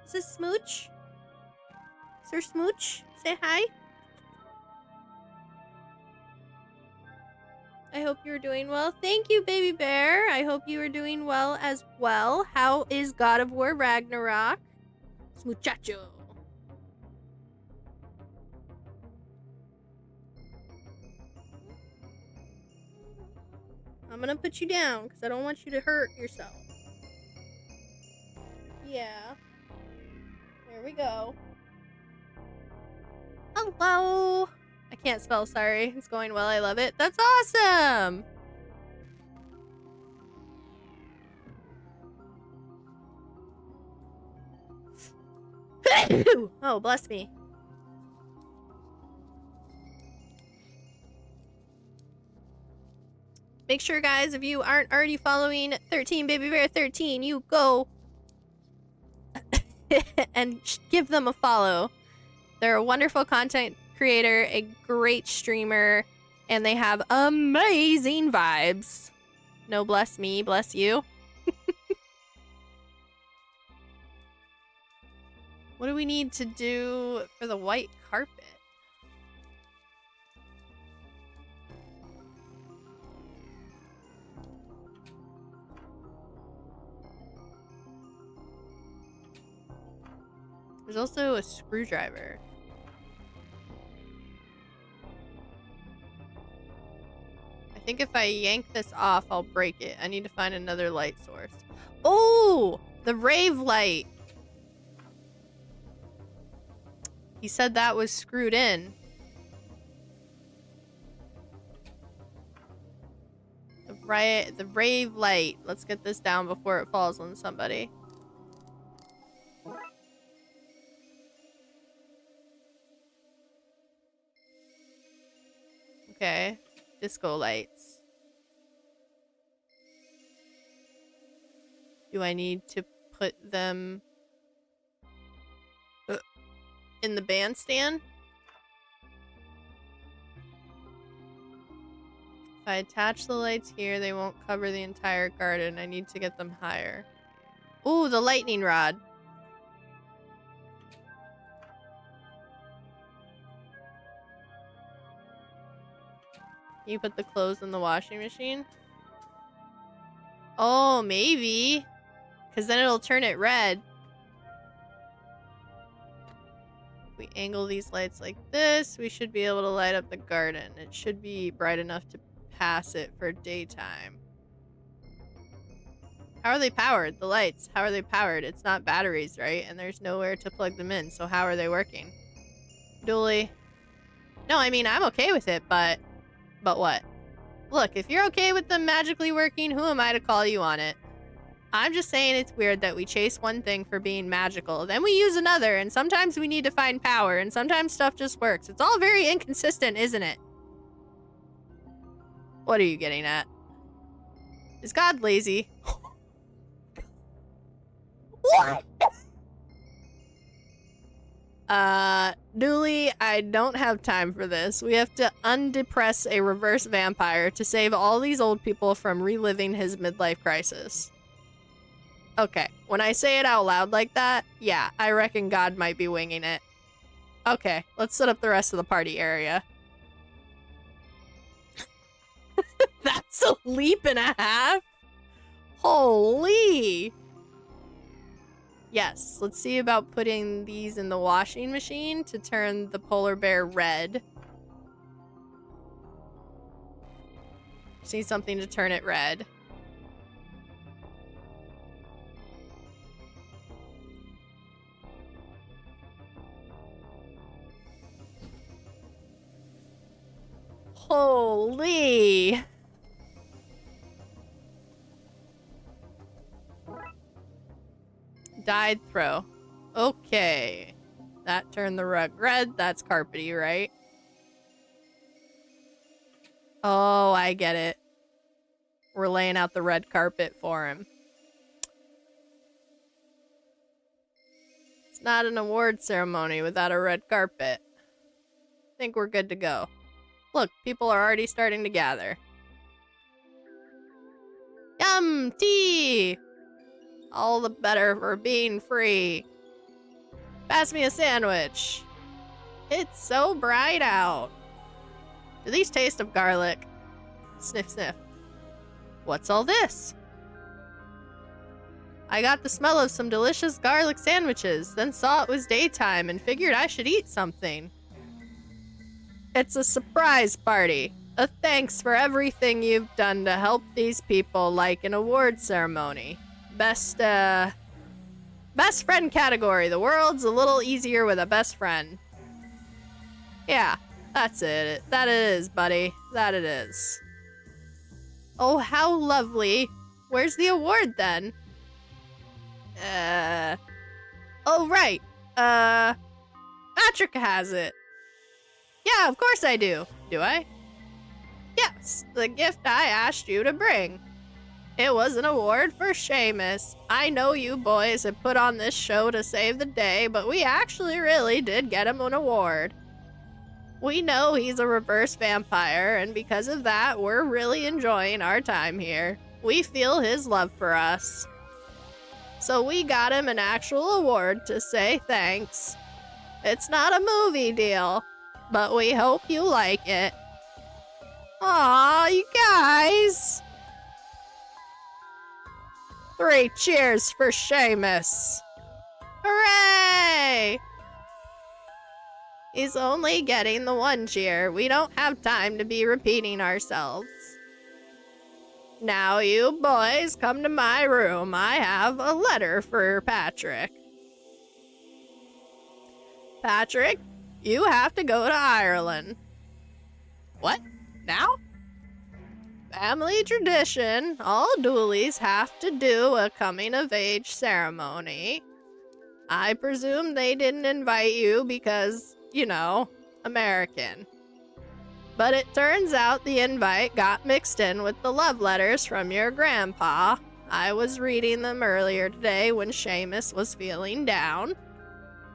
is this Smooch? Sir Smooch, say hi. I hope you're doing well. Thank you, baby bear. I hope you are doing well as well. How is God of War Ragnarok? Muchacho. I'm gonna put you down because I don't want you to hurt yourself. Yeah. There we go. Hello. I can't spell, sorry. It's going well. I love it. That's awesome. Oh, bless me. Make sure, guys, if you aren't already following 13 Baby Bear 13, you go and give them a follow. They're a wonderful content creator, a great streamer, and they have amazing vibes. No, bless me, bless you. What do we need to do for the white carpet? There's also a screwdriver. I think if I yank this off, I'll break it. I need to find another light source. Oh! The rave light! He said that was screwed in. The rave light. Let's get this down before it falls on somebody. Okay. Disco lights. Do I need to put them in the bandstand? If I attach the lights here, they won't cover the entire garden. I need to get them higher. Ooh, the lightning rod. Can you put the clothes in the washing machine? Oh, maybe. Because then it'll turn it red. If we angle these lights like this, we should be able to light up the garden. It should be bright enough to pass it for daytime. How are they powered? The lights. How are they powered? It's not batteries, right? And there's nowhere to plug them in, so how are they working? Dooley. No, I mean, I'm okay with it, but what? Look, if you're okay with them magically working, who am I to call you on it? I'm just saying it's weird that we chase one thing for being magical, then we use another, and sometimes we need to find power, and sometimes stuff just works. It's all very inconsistent, isn't it? What are you getting at? Is God lazy? What? Dooley, I don't have time for this. We have to undepress a reverse vampire to save all these old people from reliving his midlife crisis. Okay, when I say it out loud like that, yeah, I reckon God might be winging it. Okay, let's set up the rest of the party area. That's a leap and a half? Holy! Yes, let's see about putting these in the washing machine to turn the polar bear red. Just need something to turn it red. Holy! Dyed throw. Okay. That turned the rug red. That's carpety, right? Oh, I get it. We're laying out the red carpet for him. It's not an award ceremony without a red carpet. I think we're good to go. Look, people are already starting to gather. Yum! Tea! All the better for being free. Pass me a sandwich. It's so bright out. Do these taste of garlic? Sniff, sniff. What's all this? I got the smell of some delicious garlic sandwiches, then saw it was daytime and figured I should eat something. It's a surprise party. A thanks for everything you've done to help these people, like an award ceremony. Best friend category. The world's a little easier with a best friend. Yeah, that's it. That it is, buddy. That it is. Oh, how lovely. Where's the award, then? Oh, right. Patrick has it. Yeah, of course I do. Do I? Yes, the gift I asked you to bring. It was an award for Seamus. I know you boys have put on this show to save the day, but we actually really did get him an award. We know he's a reverse vampire, and because of that, we're really enjoying our time here. We feel his love for us. So we got him an actual award to say thanks. It's not a movie deal, but we hope you like it. Aw, you guys! 3 cheers for Seamus! Hooray! He's only getting the 1 cheer. We don't have time to be repeating ourselves. Now you boys come to my room. I have a letter for Patrick. Patrick, you have to go to Ireland. What? Now? Family tradition. All Dooleys have to do a coming-of-age ceremony. I presume they didn't invite you because, you know, American. But it turns out the invite got mixed in with the love letters from your grandpa. I was reading them earlier today when Seamus was feeling down.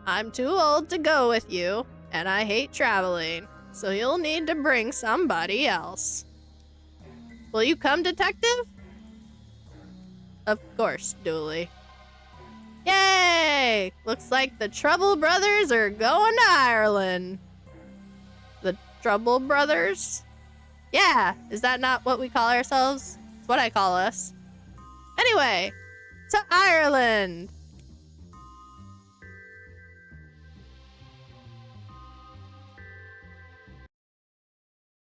I'm too old to go with you, and I hate traveling, so you'll need to bring somebody else. Will you come, detective? Of course, Dooley. Yay! Looks like the Trouble Brothers are going to Ireland. The Trouble Brothers? Yeah, is that not what we call ourselves? It's what I call us. Anyway, to Ireland!